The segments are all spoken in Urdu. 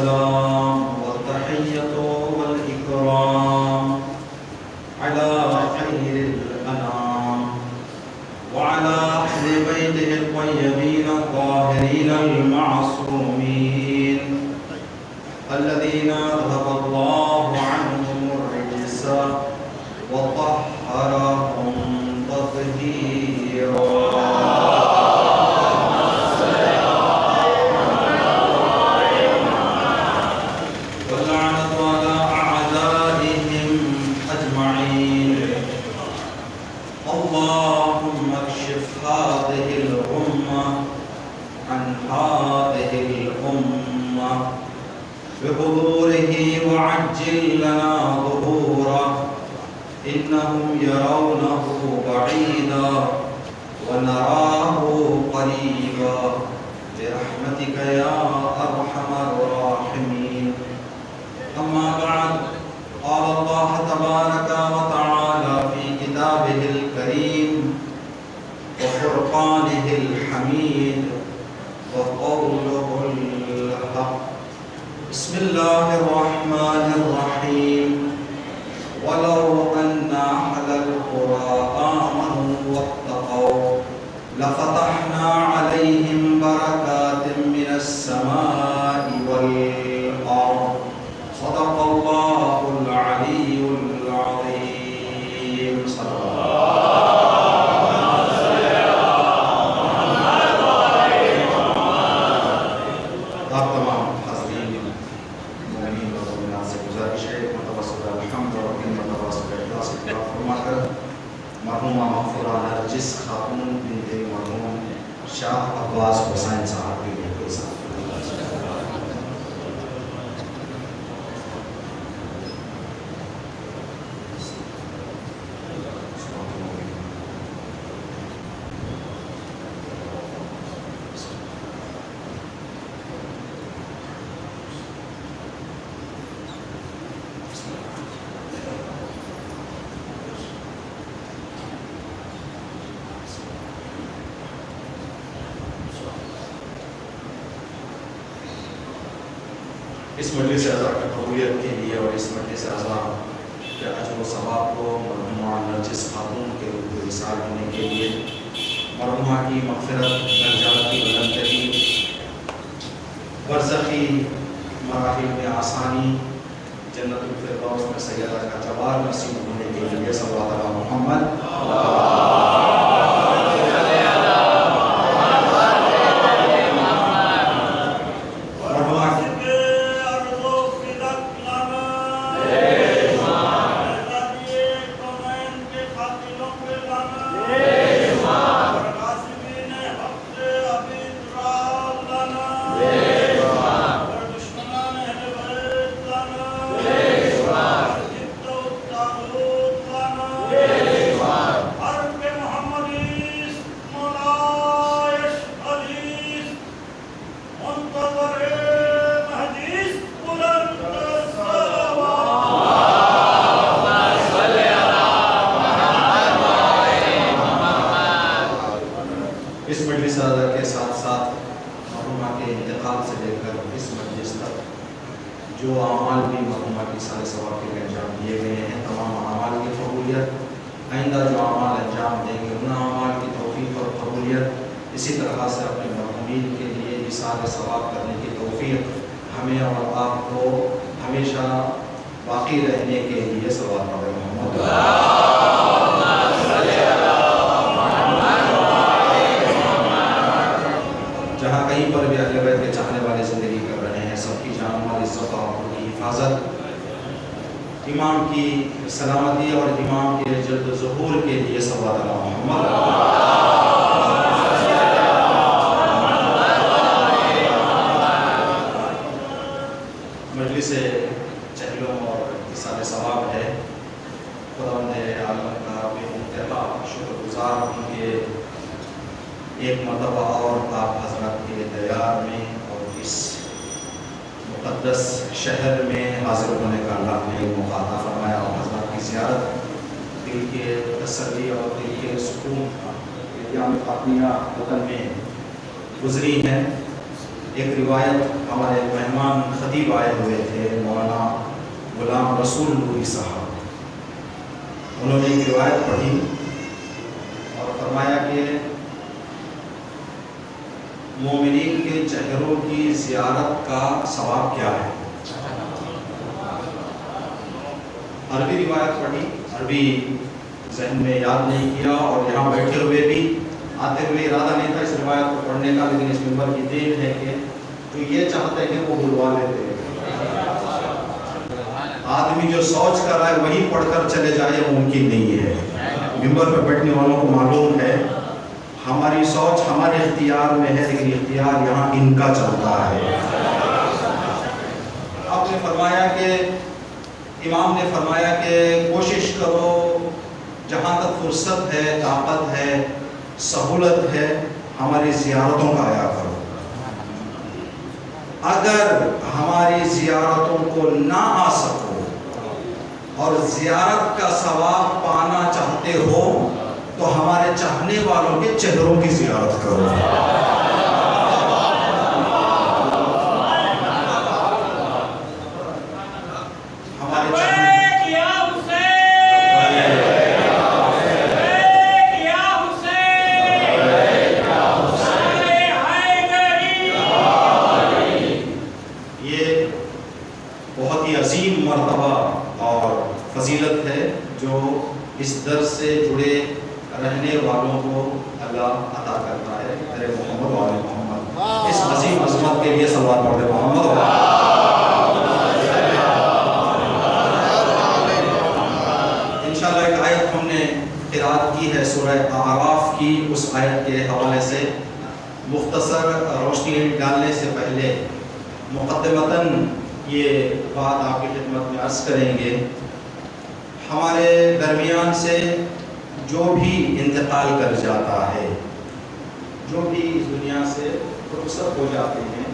السلام والتحية والإكرام على خير الأنام وعلى أهل بيته الطيبين الطاهرين المعصومين الذين أذهب الله عنهم الرجس وطهرهم تطهيرا. اللهم اكشف هذه الأمة عن هذه الأمة بحضوره وعجل لنا ظهوره إنهم يرونه بعيدا ونراه قريبا برحمتك يا أرحم الراحمين. أما بعد، قال الله تبارك وتعالى في كتابه الكريم وفرقانه الحميد وقوله الحق. بسم الله الرحمن الرحيم. ولو أن أهل القرى آمنوا واتقوا لفتحنا عليهم بركات من السماء والأرض. صدق الله العلي العظيم. صدق مرحومہ مغفورہ نرجس خاتون بنت مرحوم شاہ عباس حسین صاحب کی بالکل صاحب. اس مجلس اعضاء کی قبولیت کے لیے اور اس مجلس اعضاء کے اجر و ثواب کو مرحومہ نرجس خاتون کے روح وصال ہونے کے لیے مرحومہ کی مغفرت، درجات کی بلندی، برزخی مراحل میں آسانی، جنت الفردوس میں سیدہ کا جوار نصیب ہونے کے لیے صلوات علی محمد. اس مجلس اعضاء کے ساتھ ساتھ مرحومہ کے انتقال سے لے کر اس مجلس تک جو اعمال بھی مرحومہ کی سارے ثواب کے انجام دیے گئے ہیں، تمام اعمال کی قبولیت، آئندہ جو اعمال انجام دیں گے ان اعمال کی توفیق اور قبولیت، اسی طرح سے اپنے مرحومین کے لیے اثار ثواب کرنے کی توفیق ہمیں اور آپ کو ہمیشہ باقی رہنے کے لیے صلوات علی محمد. جہاں کہیں پر بھی اہل بیت کے چاہنے والے زندگی کر رہے ہیں، سب کی جان مال عزت اور عقل کی حفاظت، امام کی سلامتی اور امام کے جلد ظہور کے لیے صلوات علی محمد. مجلس چہلوں اور اثار ثواب ہے. خداوند عالم کا بے انتہا شکر گزار ہوں کہ ایک مرتبہ اور آپ حضرات کے دیار میں اور اس مقدس شہر میں حاضر ہونے کا اللہ نے موقع عطا فرمایا اور حضرات کی زیارت دل کے تسلی اور دل کے سکون کا ایام فاطمیہ وطن میں گزری ہیں. ایک روایت ہمارے مہمان خطیب آئے ہوئے تھے مولانا غلام رسول نوری صاحب، انہوں نے ایک روایت پڑھی اور فرمایا کہ مومنین کے چہروں کی زیارت کا ثواب کیا ہے۔ عربی روایت پڑھی، عربی ذہن میں یاد نہیں کیا، اور یہاں بیٹھے ہوئے بھی آتے ہوئے ارادہ نہیں تھا اس روایت کو پڑھنے کا، لیکن اس ممبر کی دین ہے کہ جو یہ چاہتے ہیں وہ بلوا لیتے ہیں۔ آدمی جو سوچ کر رہا ہے وہی پڑھ کر چلے جائے وہ ممکن نہیں ہے۔ ممبر پر بیٹھنے والوں کو معلوم ہے ہماری سوچ ہمارے اختیار میں ہے، لیکن اختیار یہاں ان کا چلتا ہے۔ آپ نے فرمایا کہ امام نے فرمایا کہ کوشش کرو جہاں تک فرصت ہے، طاقت ہے، سہولت ہے، ہماری زیارتوں کا آیا کرو۔ اگر ہماری زیارتوں کو نہ آ سکو اور زیارت کا ثواب پانا چاہتے ہو تو ہمارے چاہنے والوں کے چہروں کی زیارت کرو۔ فضیلت ہے جو اس درس سے جڑے رہنے والوں کو اللہ عطا کرتا ہے۔ میرے محمد و آل محمد، اس عظیم عظمت کے لیے صلوات پڑھ دے محمد و انشاءاللہ ایک آیت ہم نے قرأت کی ہے سورہ اعراف کی، اس آیت کے حوالے سے مختصر روشنی ڈالنے سے پہلے مقدمتاً یہ بات آپ کی خدمت میں عرض کریں گے۔ ہمارے درمیان سے جو بھی انتقال کر جاتا ہے، جو بھی اس دنیا سے رخصت ہو جاتے ہیں،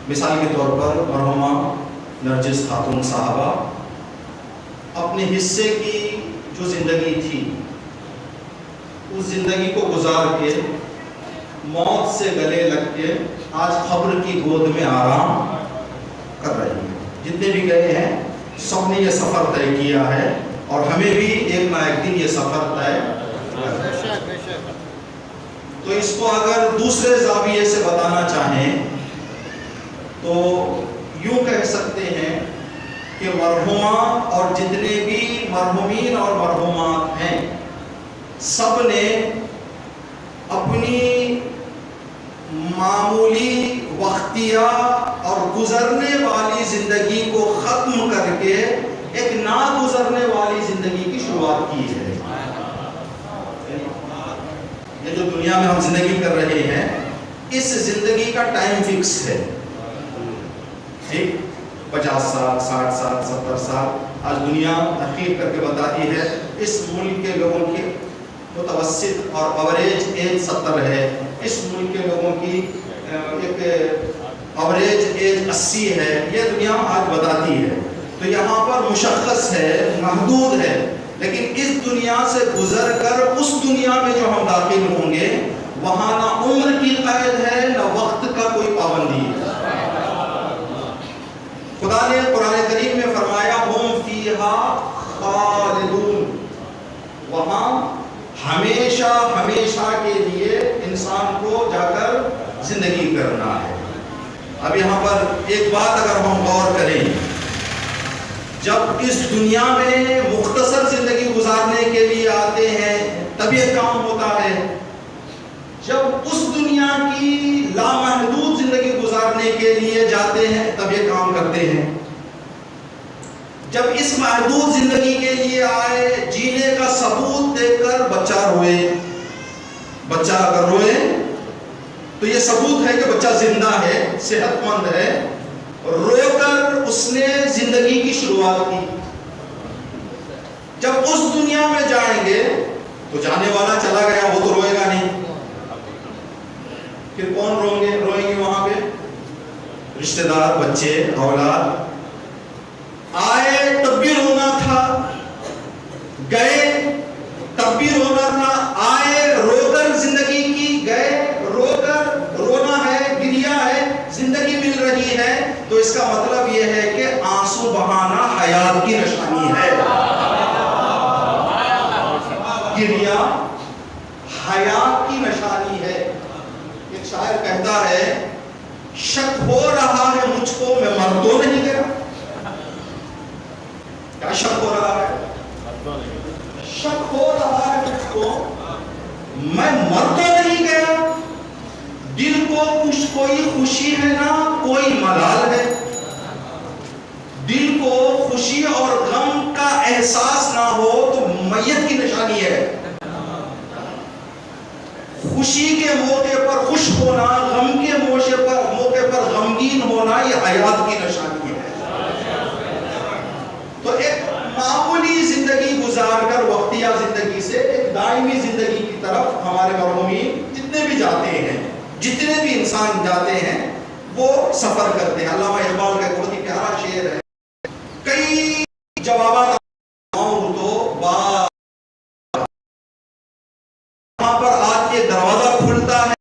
مثال کے طور پر مرحومہ نرجس خاتون صاحبہ اپنے حصے کی جو زندگی تھی اس زندگی کو گزار کے موت سے گلے لگ کے آج قبر کی گود میں آرام کر رہی ہیں۔ جتنے بھی گئے ہیں سب نے یہ سفر طے کیا ہے اور ہمیں بھی ایک نہ ایک دن یہ سفر طے کرنا ہے۔ تو اس کو اگر دوسرے زاویے سے بتانا چاہیں تو یوں کہہ سکتے ہیں کہ مرحومہ اور جتنے بھی مرحومین اور مرحومات ہیں سب نے اپنی معمولی وقتیہ اور گزرنے والی زندگی کو ختم کر کے ایک نہ گزرنے والی زندگی کی شروعات کی ہے۔ یہ جو دنیا میں ہم زندگی کر رہے ہیں اس زندگی کا ٹائم فکس ہے، ٹھیک 50 سال 60 سال 70 سال۔ آج دنیا تحقیق کر کے بتاتی ہے اس ملک کے لوگوں کی متوسط اور اوریج ایج 70 ہے، اس ملک کے لوگوں کی ایک اوریج ایج 80 ہے، یہ دنیا آج بتاتی ہے۔ تو یہاں پر مشخص ہے، محدود ہے، لیکن اس دنیا سے گزر کر اس دنیا میں جو ہم داخل ہوں گے وہاں نہ عمر کی قید ہے نہ وقت کا کوئی پابندی ہے۔ خدا نے قرآن کریم میں فرمایا ہم فیہا خالدون، وہاں ہمیشہ ہمیشہ کے لیے انسان کو جا کر زندگی کرنا ہے۔ اب یہاں پر ایک بات اگر ہم غور کریں، جب اس دنیا میں مختصر زندگی گزارنے کے لیے آتے ہیں تب یہ کام ہوتا ہے، جب اس دنیا کی لامحدود زندگی گزارنے کے لیے جاتے ہیں تب یہ کام کرتے ہیں، جب اس محدود زندگی کے لیے آئے جینے کا ثبوت دے کر بچہ روئے، بچہ اگر روئے تو یہ ثبوت ہے کہ بچہ زندہ ہے، صحت مند ہے، رو کر اس نے زندگی کی شروعات کی۔ جب اس دنیا میں جائیں گے تو جانے والا چلا گیا وہ تو روئے گا نہیں، پھر کون روئیں گے وہاں پہ؟ رشتہ دار، بچے، اولاد۔ آئے تب بھی رونا تھا، گئے تب بھی رونا تھا، آئے رو کر زندگی کی، گئے رو کر رونا ہے، گریہ اس کا مطلب یہ ہے کہ آنسو بہانا حیات کی نشانی ہے. گریا حیات کی نشانی ہے. ایک شاعر کہتا ہے شک ہو رہا ہے مجھ کو میں مر تو نہیں گیا. کیا شک ہو رہا ہے؟ شک ہو رہا ہے مجھ کو میں مر تو نہیں گیا. دل کو کوئی خوشی ہے نہ کوئی ملال ہے. دل کو خوشی اور غم کا احساس نہ ہو تو میت کی نشانی ہے. خوشی کے موقع پر خوش ہونا، غم کے موقع پر غمگین ہونا، یہ حیات کی نشانی ہے. تو ایک معمولی زندگی گزار کر وقتیہ زندگی سے ایک دائمی زندگی کی طرف ہمارے مرحومین جتنے بھی جاتے ہیں، جتنے بھی انسان جاتے ہیں وہ سفر کرتے ہیں. علامہ اقبال کا ایک بہت ہی پیارا شعر ہے. کئی جوابات تو وہاں پر آج یہ دروازہ کھلتا ہے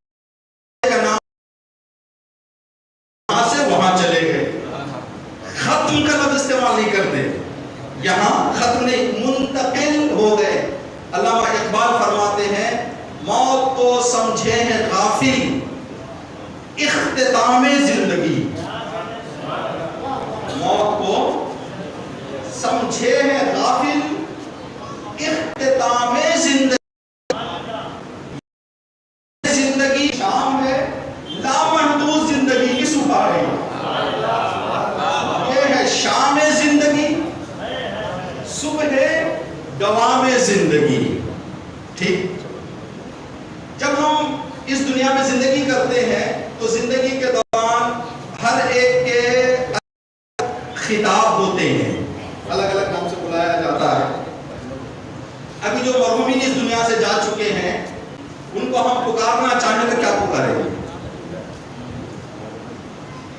وہاں سے وہاں چلے گئے. ختم کا لفظ استعمال نہیں کرتے، یہاں ختم نہیں، منتقل ہو گئے. علامہ اقبال فرماتے ہیں موت کو سمجھے ہیں غافل اختتام زندگی. موت کو سمجھے ہیں غافل اختتام زندگی. زندگی شام ہے، لامحدود زندگی کی صبح ہے. یہ ہے شام زندگی، صبح ہے دوام زندگی. ٹھیک، جب ہم اس دنیا میں زندگی کرتے ہیں تو زندگی کے دوران ہر ایک کے خطاب ہوتے ہیں، الگ الگ نام سے بلایا جاتا ہے. ابھی جو مرحومین اس دنیا سے جا چکے ہیں ان کو ہم پکارنا چاہیں تو کیا پکاریں گے؟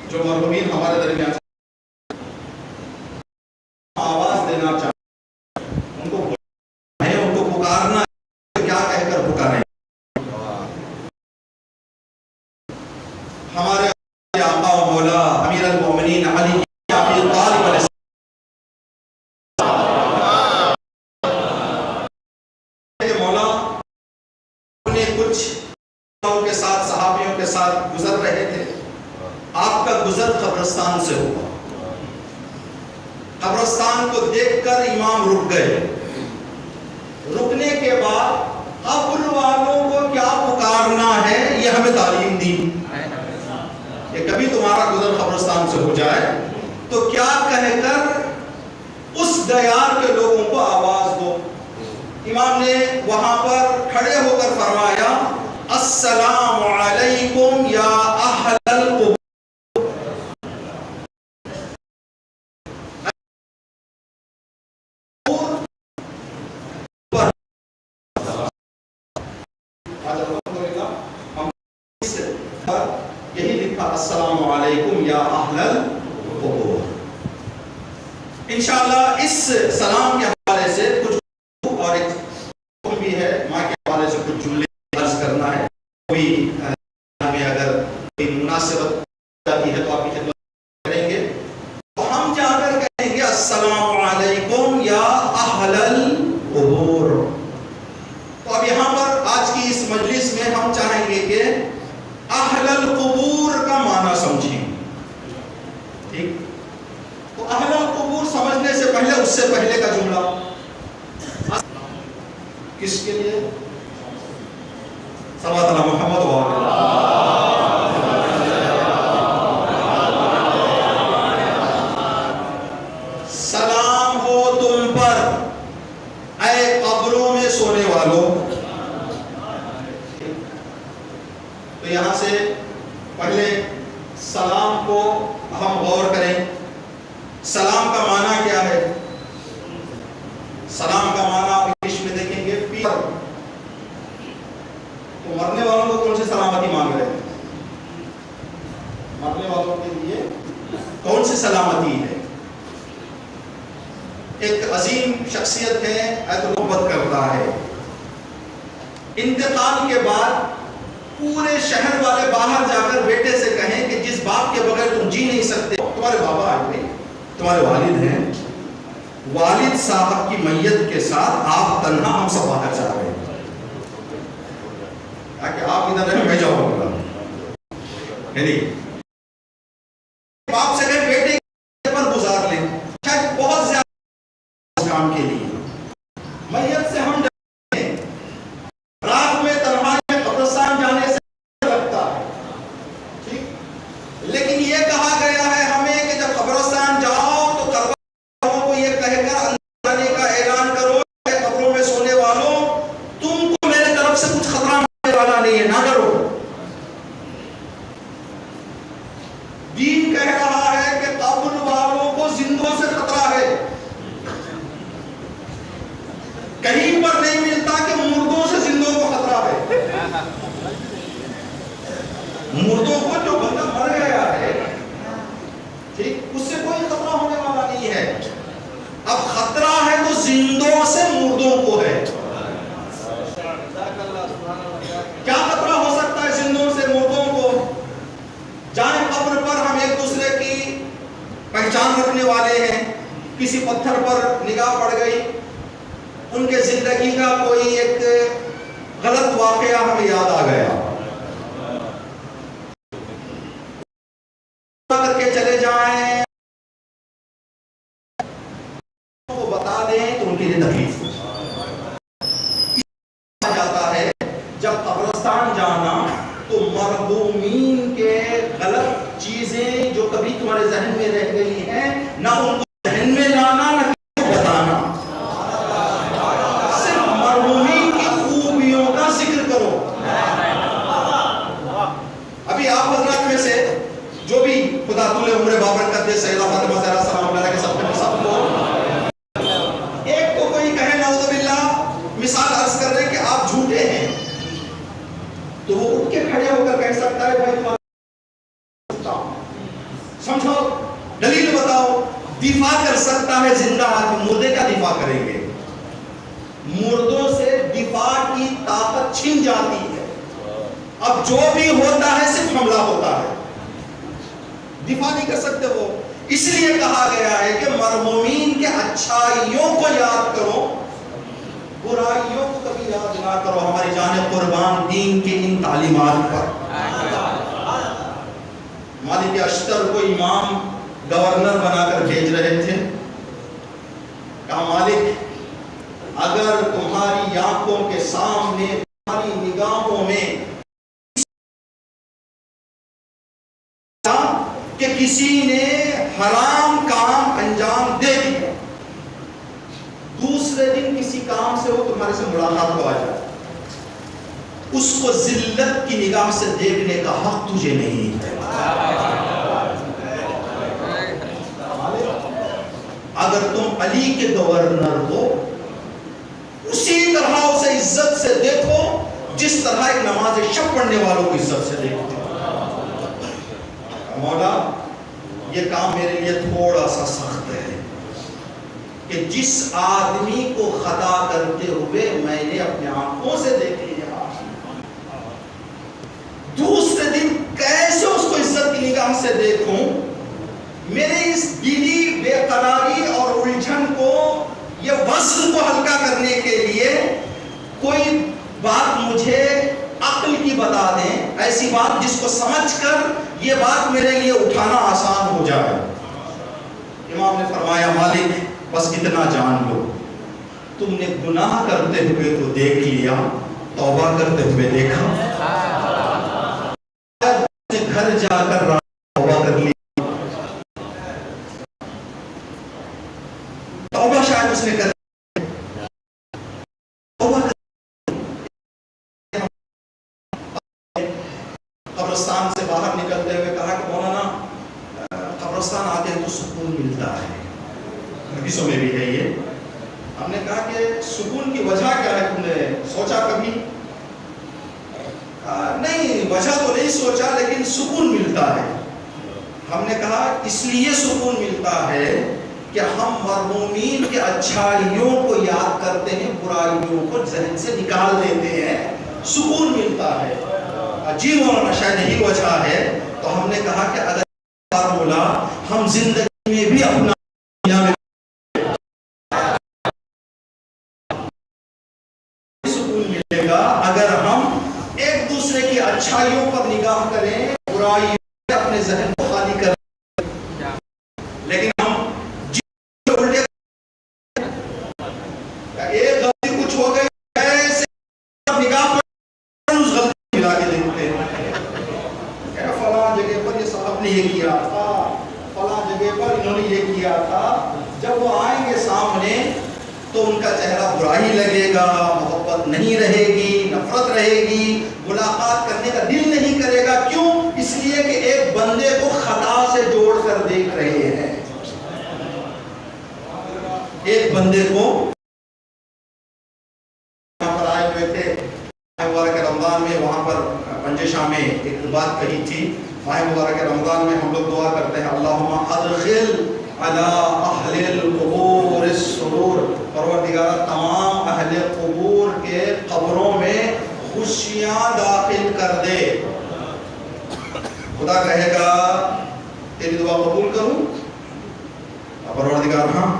جو مرحومین ہمارے درمیان آواز دینا چاہیں، ان کو پکارنا کیا کہہ کر پکاریں؟ ہمارے آقا و مولا امیر المومنین علی ابی طالب علیہ مولا اپنے کچھ کے ساتھ صحابیوں کے ساتھ گزر رہے تھے. آپ کا گزر قبرستان سے ہوا. قبرستان کو دیکھ کر امام رک گئے. رکنے کے بعد قبر والوں کو کیا پکارنا ہے یہ ہمیں تعلیم دی کہ کبھی تمہارا گزر قبرستان سے ہو جائے تو کیا کہہ کر اس دیار کے لوگوں کو آواز دو. امام نے وہاں پر کھڑے ہو کر فرمایا السلام علیکم یا اہل القبور. یہی لکھا السلام علیکم یا اہل القبور. انشاءاللہ اس سلام کے حوالے سے کچھ اور ایک بھی ہے، ماں کے حوالے سے کچھ جملے عرض کرنا ہے. کوئی اگر کوئی مناسبت جاتی ہے تو آپ کی خدمت کریں گے. تو ہم جا کر کہیں گے السلام علیکم یا اہل القبور. تو اب یہاں پر آج کی اس مجلس میں ہم چاہیں گے کہ اہل القبور کا معنی سمجھیں. ٹھیک، تو اہل القبور سمجھنے سے پہلے اس سے پہلے کا جملہ کس کے لیے؟ صلوات علی محمد و سلام ہو تم پر اے قبروں میں سونے والوں. تو یہاں سے پہلے سلام کو ہم غور کریں. سلام کا معنی کیا ہے؟ سلام کا معنی آپ انگلش میں دیکھیں گے پیر. تو مرنے والوں کو کون سی سلامتی مانگ رہے ہیں؟ مرنے والوں کے لیے کون سی سلامتی ہے؟ ایک عظیم شخصیت ہے، ایت محبت کرتا ہے. انتقال کے بعد پورے شہر والے باہر جا کر بیٹے سے کہیں کہ جس باپ کے بغیر تم جی نہیں سکتے تمہارے بابا آئے نہیں، تمہارے والد ہیں، والد صاحب کی میت کے ساتھ آپ تنہا، ہم سب باہر جا رہے ہیں، تاکہ آپ ادھر رہیں، میں جاؤں گا. باپ سے کہیں بیٹے پر گزار لیں، شاید بہت زیادہ کام کے لیے. میت سے ہم ڈرتے ہیں، رات میں تنہائی میں قبرستان جانے سے لگتا ہے، ٹھیک، لیکن یہ کہا گیا ہے ہمیں کہ جب قبرستان جاؤ تو قبروں کو یہ کہہ کر اندر جانے کا اعلان کرو کہ قبروں میں سونے والوں تم کو میرے طرف سے کچھ خطرہ ہونے والا نہیں ہے، نہ ڈرو. دین کہہ رہا ہے کہ قبر والوں کو زندوں سے خطرہ ہے. کہیں پر نہیں ملتا کہ مردوں سے زندوں کو خطرہ ہے. مردوں کو جو بندہ مر گیا ہے، ٹھیک، اس سے کوئی خطرہ ہونے والا نہیں ہے. اب خطرہ ہے تو زندوں سے مردوں کو ہے. کیا خطرہ ہو سکتا ہے زندوں سے مردوں کو؟ جائیں قبر پر، ہم ایک دوسرے کی پہچان رکھنے والے ہیں، کسی پتھر پر نگاہ پڑ گئی، ان کے زندگی کا کوئی ایک غلط واقعہ ہمیں یاد آ گیا، کر کے چلے جائیں، کو بتا دیں تو ان کے لیے تکلیف جاتا ہے. جب قبرستان جانا تو مرحومین کے غلط چیزیں جو کبھی تمہارے ذہن میں رہ گئی ہیں، نہ ان کو ذہن میں لانا، نہ بتانا، صرف مرحومین کی خوبیوں کا ذکر کرو. ابھی آپ حضرات میں سے جو بھی خدا طول عمر بابرکت دے، سیدہ فاطمہ زہرا سلام اللہ کے سب کو ایک کو کوئی کہے نعوذ باللہ، مثال عرض کر دیں کہ آپ جھوٹے ہیں، تو وہ اٹھ کے کھڑے ہو کر کہہ سکتا ہے بھائی تمہارا سمجھو، دلیل بتاؤ، دفاع کر سکتا ہے. زندہ آدمی، مردے کا دفاع کریں گے؟ مردوں سے دفاع کی طاقت چھن جاتی ہے. اب جو بھی ہوتا ہے صرف حملہ ہوتا ہے، دفاع نہیں کر سکتے وہ. اس لیے کہا گیا ہے کہ مرحومین کے اچھائیوں کو یاد کرو، برائیوں کو کبھی یاد نہ کرو. ہماری جان قربان دین کے ان تعلیمات پر. مالک اشتر کو امام گورنر بنا کر بھیج رہے تھے، کہا مالک اگر تمہاری آنکھوں کے سامنے، تمہاری نگاہوں میں کہ کسی نے حرام کام انجام دے دیا، دوسرے دن کسی کام سے وہ تمہارے سے ملاقات کو آ جائے، اس کو ذلت کی نگاہ سے دیکھنے کا حق تجھے نہیں ہے. اگر تم علی کے گورنر ہو، اسی طرح اسے عزت سے دیکھو جس طرح ایک نماز شب پڑھنے والوں کو عزت سے دیکھو. مولا یہ کام میرے لیے تھوڑا سا سخت ہے کہ جس آدمی کو خطا کرتے ہوئے میں نے اپنے آنکھوں سے دیکھ لیا، دوسرے دن کیسے اس کو عزت کی نگاہ سے دیکھوں؟ میرے اس دلی بے قراری اور الجھن کو، یہ وزن کو ہلکا کرنے کے لیے کوئی بات مجھے عقل کی بتا دیں، ایسی بات جس کو سمجھ کر یہ بات میرے لیے اٹھانا آسان ہو جائے. امام نے فرمایا مالک بس اتنا جان لو، تم نے گناہ کرتے ہوئے تو دیکھ لیا، توبہ کرتے ہوئے دیکھا؟ گھر جا کر توبہ کر لی، توبہ شاید اس نے کر قبرستان سے باہر نکلتے ہوئے کہا کہ مولانا قبرستان آتے ہیں تو سکون ملتا ہے، حدیثوں میں بھی ہے یہ. ہم نے کہا کہ سکون کی وجہ کیا ہے، تم نے سوچا کبھی؟ نہیں وجہ تو نہیں سوچا، لیکن سکون ملتا ہے. ہم نے کہا اس لیے سکون ملتا ہے کہ ہم مرحومین کے اچھائیوں کو یاد کرتے ہیں، برائیوں کو ذہن سے نکال دیتے ہیں، سکون ملتا ہے. جی مولانا شاید یہی وجہ ہے. تو ہم نے کہا کہ اگر فارمولا ہم زندگی میں بھی اپنا سکون ملے گا اگر ہم ایک دوسرے کی اچھائیوں پر نگاہ کریں، برائی اپنے ذہن کو خالی کریں. لیکن ہم الٹے ایک غلطی کچھ ہو گئی ایسے نگاہ پر اس غلطی ملا کے دیکھتے ہیں، فلاں جگہ پر یہ صاحب نے یہ کیا تھا، فلاں جگہ پر انہوں نے یہ کیا تھا. جب وہ آئیں گے سامنے تو ان کا چہرہ برا ہی لگے گا، محبت نہیں رہے گی، نفرت رہے گی، ملاقات کرنے کا دل نہیں کرے گا. کیوں؟ اس لیے کہ ایک بندے کو خطا سے جوڑ کر دیکھ رہے ہیں. ایک بندے کو یہاں پر آئے ہوئے تھے مبارک رمضان میں، وہاں پر پنجشاں میں ایک بات کہی تھی. ماہ مبارک رمضان میں ہم لوگ دعا کرتے ہیں اللہم ادخل علی اہل القبور السرور، پروردگار تمام اہل قبور کے قبروں میں خوشیاں داخل کر دے. خدا کہے گا تیری دعا قبول کروں؟ پروردگار ہاں.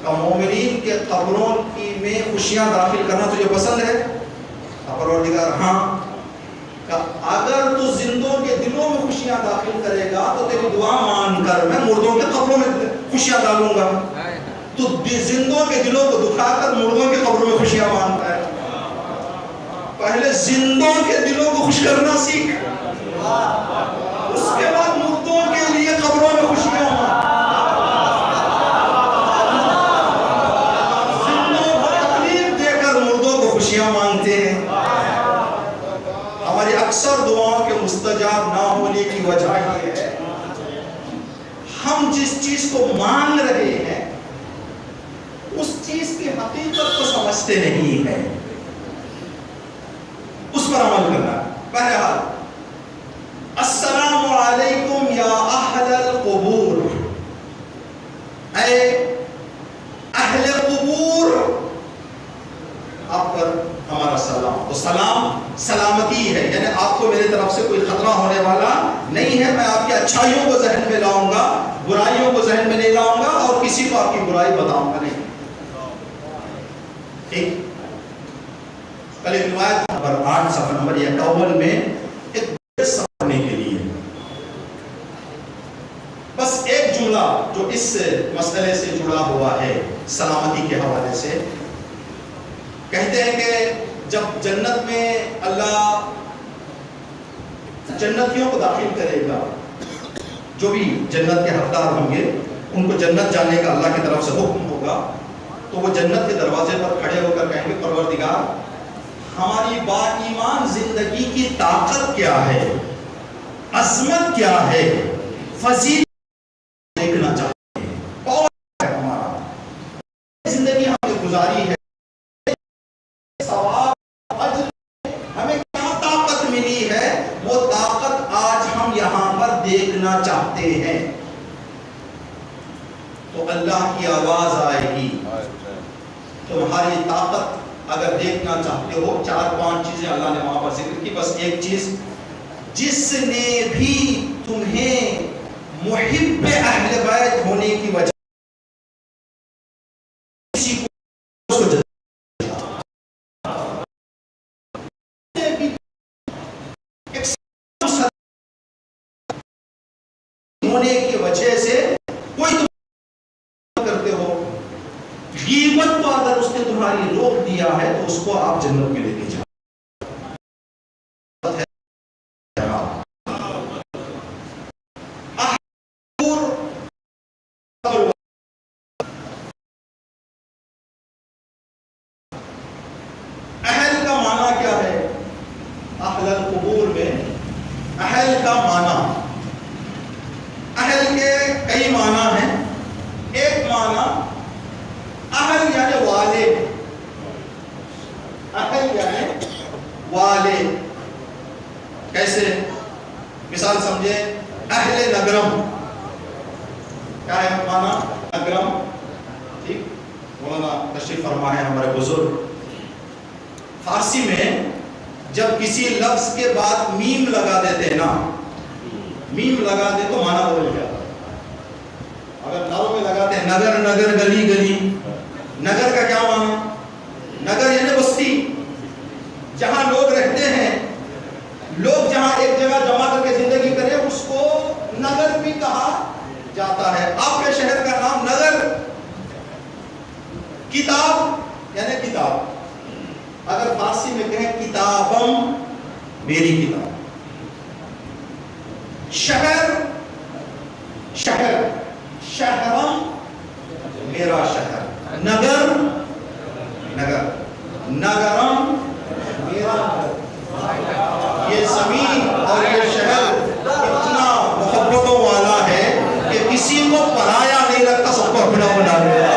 مومنین کے قبروں کی میں خوشیاں داخل کرنا تجھے پسند ہے؟ پروردگار ہاں. اگر تو زندوں کے دلوں میں خوشیاں داخل کرے گا تو تیری دعا مان کر میں مردوں کے قبروں میں خوشیاں ڈالوں گا. تو زندوں کے دلوں کو دکھا کر مردوں کے قبروں میں خوشیاں مانتا ہے. پہلے زندوں کے دلوں کو خوش کرنا سیکھ، اس کے بعد مردوں کے لیے قبروں میں خوشیاں مان. زندوں کو تکلیف دے کر مردوں کو خوشیاں مانگتے ہیں. ہماری اکثر دعاؤں کے مستجاب نہ ہونے کی وجہ یہ ہے ہم جس چیز کو مانگ رہے ہیں اس چیز کی حقیقت کو سمجھتے نہیں ہیں، اس پر عمل کرنا. بہرحال السلام علیکم یا اہل القبور، اے اہل قبور آپ پر ہمارا سلام. تو سلام سلامتی ہے، یعنی آپ کو میرے طرف سے کوئی خطرہ ہونے والا نہیں ہے. میں آپ کی اچھائیوں کو ذہن میں لاؤں گا، برائیوں کو ذہن میں نہیں لاؤں گا اور کسی کو آپ کی برائی بتاؤں گا نہیں. ٹھیک. کل ایک روایت نمبر 8 صفحہ نمبر 51 میں ایک سمجھنے کے لیے بس ایک جملہ جو اس مسئلے سے جڑا ہوا ہے سلامتی کے حوالے سے. کہتے ہیں کہ جب جنت میں اللہ جنتیوں کو داخل کرے گا، جو بھی جنت کے حقدار ہوں گے ان کو جنت جانے کا اللہ کی طرف سے حکم ہوگا، تو وہ جنت کے دروازے پر کھڑے ہو کر کہیں گے پروردگار ہماری با ایمان زندگی کی طاقت کیا ہے، عظمت کیا ہے، فضیلت دیکھنا چاہتے ہیں. پاور ہے ہمارا، زندگی ہم نے گزاری ہے، ہمیں کیا طاقت ملی ہے، وہ طاقت آج ہم یہاں پر دیکھنا چاہتے ہیں. تو اللہ کی آواز آئے گی تمہاری طاقت اگر دیکھنا چاہتے ہو. 4-5 چیزیں اللہ نے وہاں پر ذکر کی. بس ایک چیز، جس نے بھی تمہیں محب اہل بیت ہونے کی وجہ ہونے کی وجہ سے کوئی تم کرتے ہو، غیبت کو اگر اس نے تمہاری روک دیا ہے تو اس کو آپ جنت میں لے کے جاؤ. اہل کا معنی کیا ہے؟ اہل القبور میں اہل کا معنی، اہل کے کئی معنی ہیں. ایک معنی اہل یعنی والے، اہل یعنی والے. کیسے؟ مثال سمجھے، اہل نگرم کیا ہے معنی؟ نگرم. ٹھیک، مولانا تشریف فرما ہے ہمارے بزرگ. فارسی میں جب کسی لفظ کے بعد میم لگا دیتے ہیں نا، میم لگا دے تو معنی بدل جاتا ہے. اگر ناروں میں لگاتے ہیں نگر نگر گلی گلی، نگر کا کیا معنی؟ نگر یعنی بستی، جہاں لوگ رہتے ہیں، لوگ جہاں ایک جگہ جمع کر کے زندگی کریں اس کو نگر بھی کہا جاتا ہے. آپ کے شہر کا نام نگر. کتاب یعنی کتاب، اگر فارسی میں کہیں کتابم میری کتاب. شہر شہر شہرم میرا شہر. نگر نگر نگرم میرا نگر. یہ زمین اور یہ شہر اتنا محبتوں والا ہے کہ کسی کو پرایا نہیں لگتا، سب کو اپنا بنا دیتا.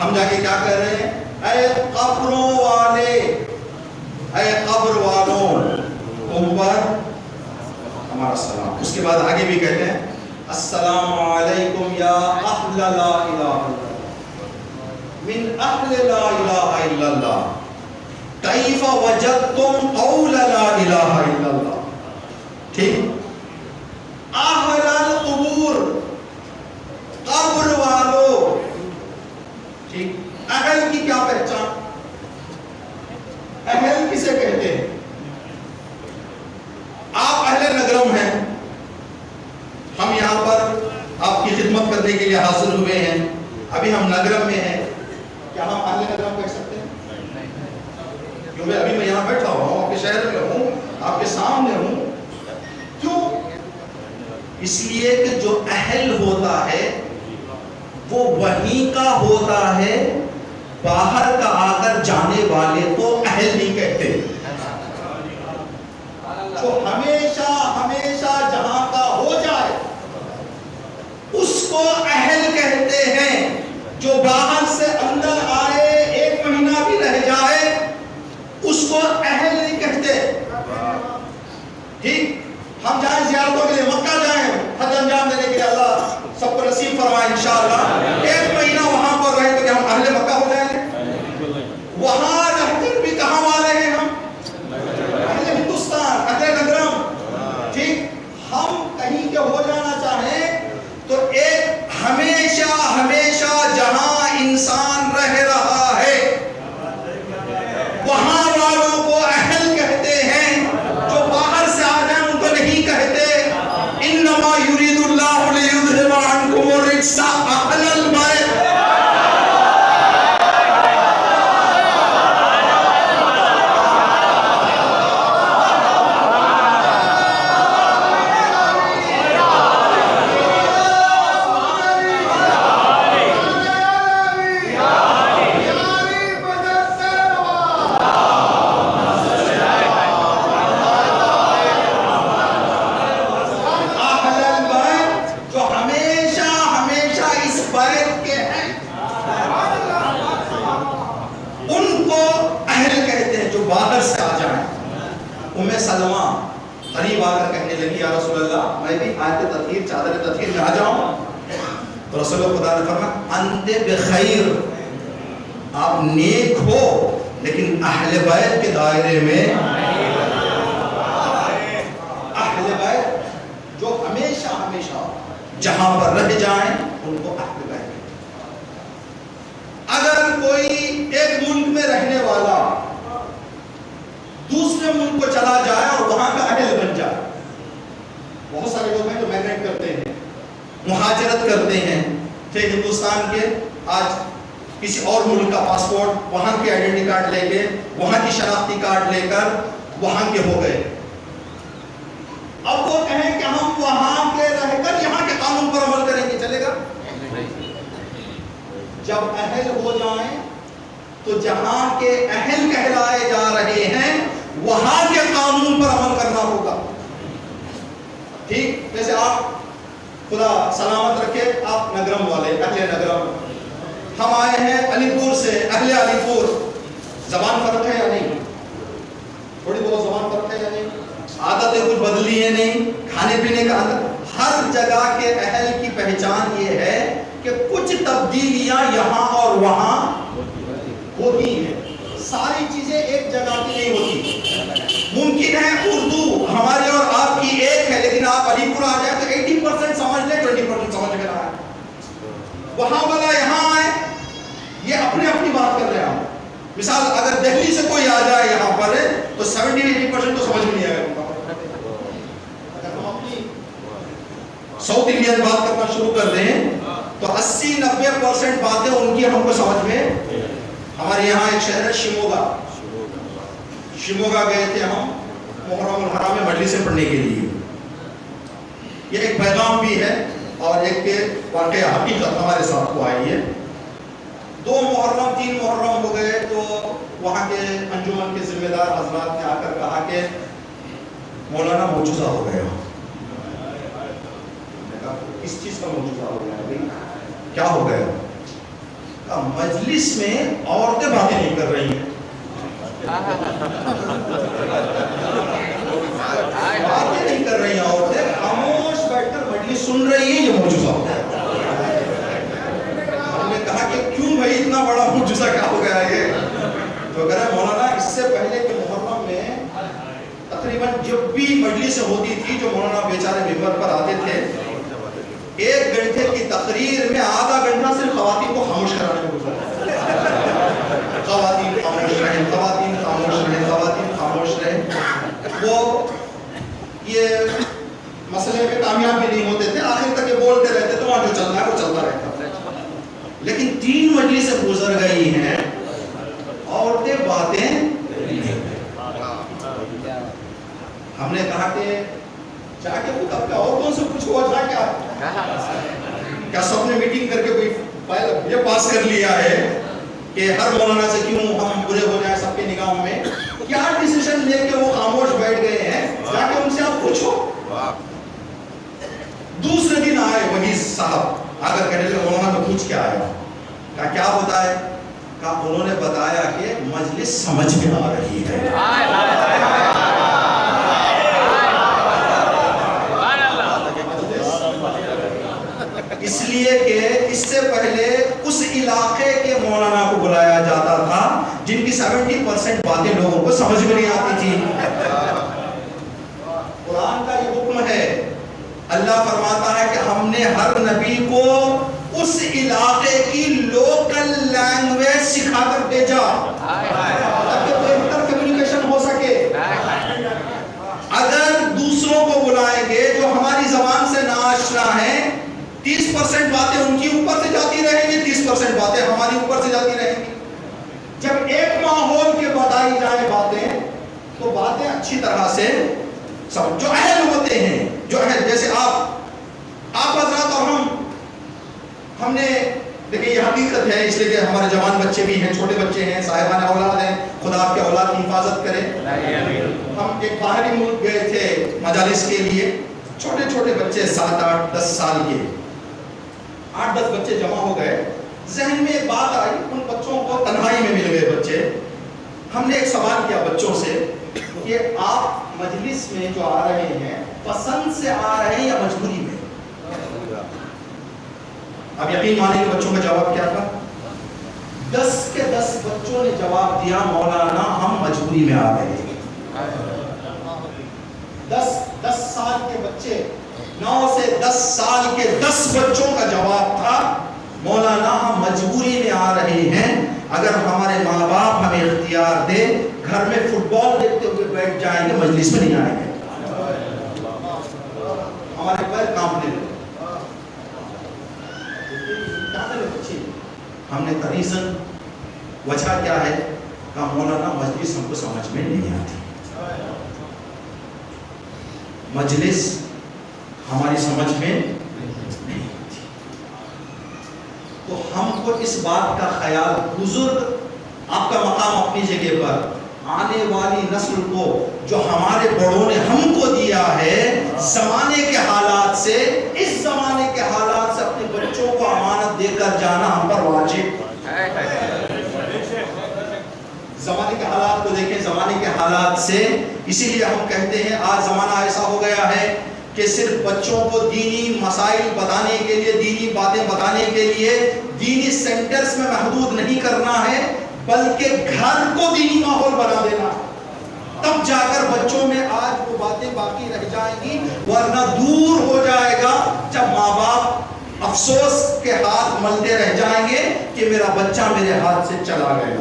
ہم جا کے کیا کہہ رہے ہیں؟ اے قبروں والے، اے قبر والوں، تم پر ہمارا سلام. اس کے بعد آگے بھی کہتے ہیں السلام علیکم یا اہل لا الہ الا اللہ من اہل لا الہ الا اللہ کیف وجدتم قول لا الہ الا اللہ. ٹھیک. اہل القبور، قبر والوں. ٹھیک. اہل کی کیا پہچان؟ اہل کسے کہتے ہیں؟ آپ اہل نگرم ہیں، ہم یہاں پر آپ کی خدمت کرنے کے لیے حاضر ہوئے ہیں. ابھی ہم نگرم میں ہیں، کیا ہم اہل نگرم کہہ سکتے ہیں؟ کیونکہ ابھی میں یہاں بیٹھا ہوں، آپ کے شہر میں ہوں، آپ کے سامنے ہوں. کیوں؟ اس لیے کہ جو اہل ہوتا ہے وہ وہیں کا ہوتا ہے، باہر کا آ کر جانے والے کو اہل نہیں کہتے. جو ہمیشہ ہمیشہ جہاں کا ہو جائے اس کو اہل کہتے ہیں. جو باہر سے اندر آئے، ایک مہینہ بھی رہ جائے، اس کو اہل نہیں کہتے. ٹھیک. ہم جائیں زیارتوں کے لیے، مکہ جائیں حج انجام دینے کے لیے، اللہ سب کو نصیب فرمائے انشاءاللہ. ایک مہینہ وہاں پر رہے تو کیا ہم اہل مکہ ہو جائیں گے؟ وہاں رہ کر بھی کہاں والے ہیں ہم؟ اہل ہندوستان، اہل نگرم. ٹھیک. ہم کہیں کے ہو جانا چاہیں تو ایک ہمیشہ ہمیشہ جہاں انسان رہ رہا ہے وہاں والوں کو اہل کہتے ہیں. جو باہر سے آ جائیں ان کو نہیں کہتے. انما یرید اللہ لیذھب عنکم الرجس اہل البیت. سلمہ قریب آ کر کہنے لگی یا رسول اللہ میں بھی آیت تطہیر چادر تطہیر میں آ جاؤں؟ تو رسول خدا نے فرمایا انت بخیر، آپ نیک ہو لیکن اہل بیت کے دائرے میں. اہل بیت جو ہمیشہ ہمیشہ جہاں پر رہ جائیں ان کو اہل بیت. اگر کوئی ایک ملک میں رہنے والا مہاجرت کرتے ہیں تھے ہندوستان کے، آج کسی اور ملک کا پاسپورٹ، وہاں کے آئیڈینٹی کارڈ لے کے، وہاں کی شناختی کارڈ لے کر وہاں کے ہو گئے۔ اب وہ کہیں کہ ہم وہاں کے رہ کر یہاں کے قانون پر عمل کریں گے، چلے گا؟ جب اہل ہو جائیں تو جہاں کے اہل کہلائے جا رہے ہیں وہاں کے قانون پر عمل کرنا ہوگا۔ ٹھیک، جیسے آپ خدا سلامت رکھے، آپ نگرم والے، اہل نگرم، ہم آئے ہیں علی پور سے، اہل علی پور، زبان فرق ہے یا نہیں؟ تھوڑی بہت زبان فرق ہے یا نہیں؟ عادتیں کچھ بدلی ہیں نہیں؟ کھانے پینے کا عادت، ہر جگہ کے اہل کی پہچان یہ ہے کہ کچھ تبدیلیاں یہاں اور وہاں ہوتی ہیں، ساری چیزیں ایک جگہ کی نہیں ہوتی۔ ممکن ہے اردو ہمارے اور آپ کی ایک ہے، لیکن آپ علی پور آ جائیں تو 80% سمجھ لیں، 20% سمجھ میں نہ آئے۔ وہاں والا یہاں آئے، یہ اپنی اپنی بات کر رہے ہیں۔ مثال اگر دہلی سے کوئی آ جائے یہاں پر تو 70-80% تو سمجھ میں نہیں آئے گا۔ اگر ہم اپنی ساؤتھ انڈین بات کرنا شروع کر دیں تو 80-90% باتیں ان کی ہم کو سمجھ میں۔ ہمارے یہاں ایک شہر ہے شیموگا، شیموگا گئے تھے ہم محرم الحرام میں مجلس سے پڑھنے کے لیے۔ یہ ایک پیغام بھی ہے اور ایک کے واقعہ حقیقت ہمارے ساتھ کو آئی ہے۔ 2 محرم 3 محرم ہو گئے تو وہاں کے انجمن کے ذمہ دار حضرات نے آ کر کہا کہ مولانا معجزہ ہو گیا۔ کس چیز کا معجزہ ہو گیا؟ کیا ہو گیا؟ مجلس میں عورتیں باتیں نہیں کر رہی ہیں، باتیں نہیں کر رہی ہیں عورتیں، خاموش بیٹھ کر مجلس سن رہی ہیں، یہ معجزہ ہو گیا۔ ہم نے کہا کہ کیوں بھائی اتنا بڑا معجزہ کیا ہو گیا یہ؟ تو کہہ رہے مولانا اس سے پہلے کہ محرم میں تقریباً جب بھی مجلس ہوتی تھی جو مولانا بیچارے ممبر پر آتے تھے، 1 گھنٹے کی تقریر میں آدھا گھنٹہ صرف خواتین کو خاموش کرانے میں گزرا۔ خواتین خاموش رہیں، خواتین خاموش رہیں، خواتین خاموش رہیں۔ وہ یہ مسئلے میں کامیاب بھی نہیں ہوتے تھے، آخر تک یہ بولتے رہتے تھے، وہاں جو چلنا ہے وہ چلتا رہتا۔ لیکن 3 مجلسیں گزر گئی ہیں، عورتیں باتیں نہیں۔ ہم نے کہا کہ جا کے خود اپنے عورتوں سے کچھ ہوا تھا کیا سب نے میٹنگ کر کے کوئی فائل یہ پاس کر لیا ہے کہ ہر مولانا سے کیوں ہم برے ہو جائیں سب کے نگاہوں میں؟ کیا ڈیسیشن لے کے وہ خاموش بیٹھ گئے ہیں؟ جا کے ان سے آپ پوچھو۔ دوسرے دن آئے وہی صاحب آ کر کہنے لگے مولانا تو پوچھ کے آیا۔ کہا کیا ہوتا ہے؟ کہا انہوں نے بتایا کہ مجلس سمجھ میں آ رہی ہے۔ اس لیے کہ اس سے پہلے اس علاقے کے مولانا کو بلایا جاتا تھا جن کی 70% باتیں لوگوں کو سمجھ میں نہیں آتی تھی۔ قرآن کا یہ حکم ہے، اللہ فرماتا ہے کہ ہم نے ہر نبی کو اس علاقے کی لوکل لینگویج سکھا کر بھیجا تاکہ بہتر کمیونیکیشن ہو سکے۔ اگر دوسروں کو بلائیں گے جو ہماری زبان سے ناآشنا ہیں، 30% باتیں ان کی اوپر سے جاتی رہیں گی، 30% باتیں ہماری اوپر سے جاتی رہیں گی۔ جب ایک ماحول کے بتائی جائیں باتیں تو باتیں اچھی طرح سے سب جو اہل ہوتے ہیں، جو اہل جیسے آپ حضرات اور ہم نے دیکھیں یہ حقیقت ہے، اس لیے کہ ہمارے جوان بچے بھی ہیں، چھوٹے بچے ہیں، صاحبان اولاد ہیں، خدا آپ کے اولاد کی حفاظت کرے۔ ہم ایک باہری ملک گئے تھے مجالس کے لیے، چھوٹے چھوٹے بچے 7, 8, 10 سال کے 8-10 بچے جمع ہو گئے۔ ذہن میں ایک بات آئی، ان بچوں کو تنہائی میں مل گئے بچے۔ ہم نے ایک سوال کیا بچوں سے کہ آپ مجلس میں جو آ رہے ہیں پسند سے آ رہے ہیں یا مجبوری میں؟ اب یقین مانیں کہ بچوں کا جواب کیا تھا؟ 10 کے 10 بچوں نے جواب دیا مولانا ہم مجبوری میں آ رہے ہیں۔ 10 سال کے بچے، 9 سے 10 سال کے 10 بچوں کا جواب تھا مولانا ہم مجبوری میں آ رہے ہیں، اگر ہمارے ماں باپ ہمیں اختیار دے گھر میں فٹ بال دیکھتے ہوئے بیٹھ جائیں گے، مجلس میں نہیں آئیں گے۔ ہمارے پیر کانپنے لگے۔ ہم نے ریزن وجہ کیا ہے؟ کہا مولانا مجلس ہم کو سمجھ میں نہیں آتی، مجلس ہماری سمجھ میں نہیں آتی۔ تو ہم کو اس بات کا خیال، بزرگ آپ کا مقام اپنی جگہ پر، آنے والی نسل کو جو ہمارے بڑوں نے ہم کو دیا ہے، زمانے کے حالات سے، اس زمانے کے حالات سے اپنے بچوں کو امانت دے کر جانا ہم پر واجب۔ زمانے کے حالات کو دیکھیں، زمانے کے حالات سے، اسی لیے ہم کہتے ہیں آج زمانہ ایسا ہو گیا ہے کہ صرف بچوں کو دینی مسائل بتانے کے لیے، دینی باتیں بتانے کے لیے دینی سینٹرز میں محدود نہیں کرنا ہے، بلکہ گھر کو دینی ماحول بنا دینا، تب جا کر بچوں میں آج وہ باتیں باقی رہ جائیں گی، ورنہ دور ہو جائے گا جب ماں باپ افسوس کے ہاتھ ملتے رہ جائیں گے کہ میرا بچہ میرے ہاتھ سے چلا گیا،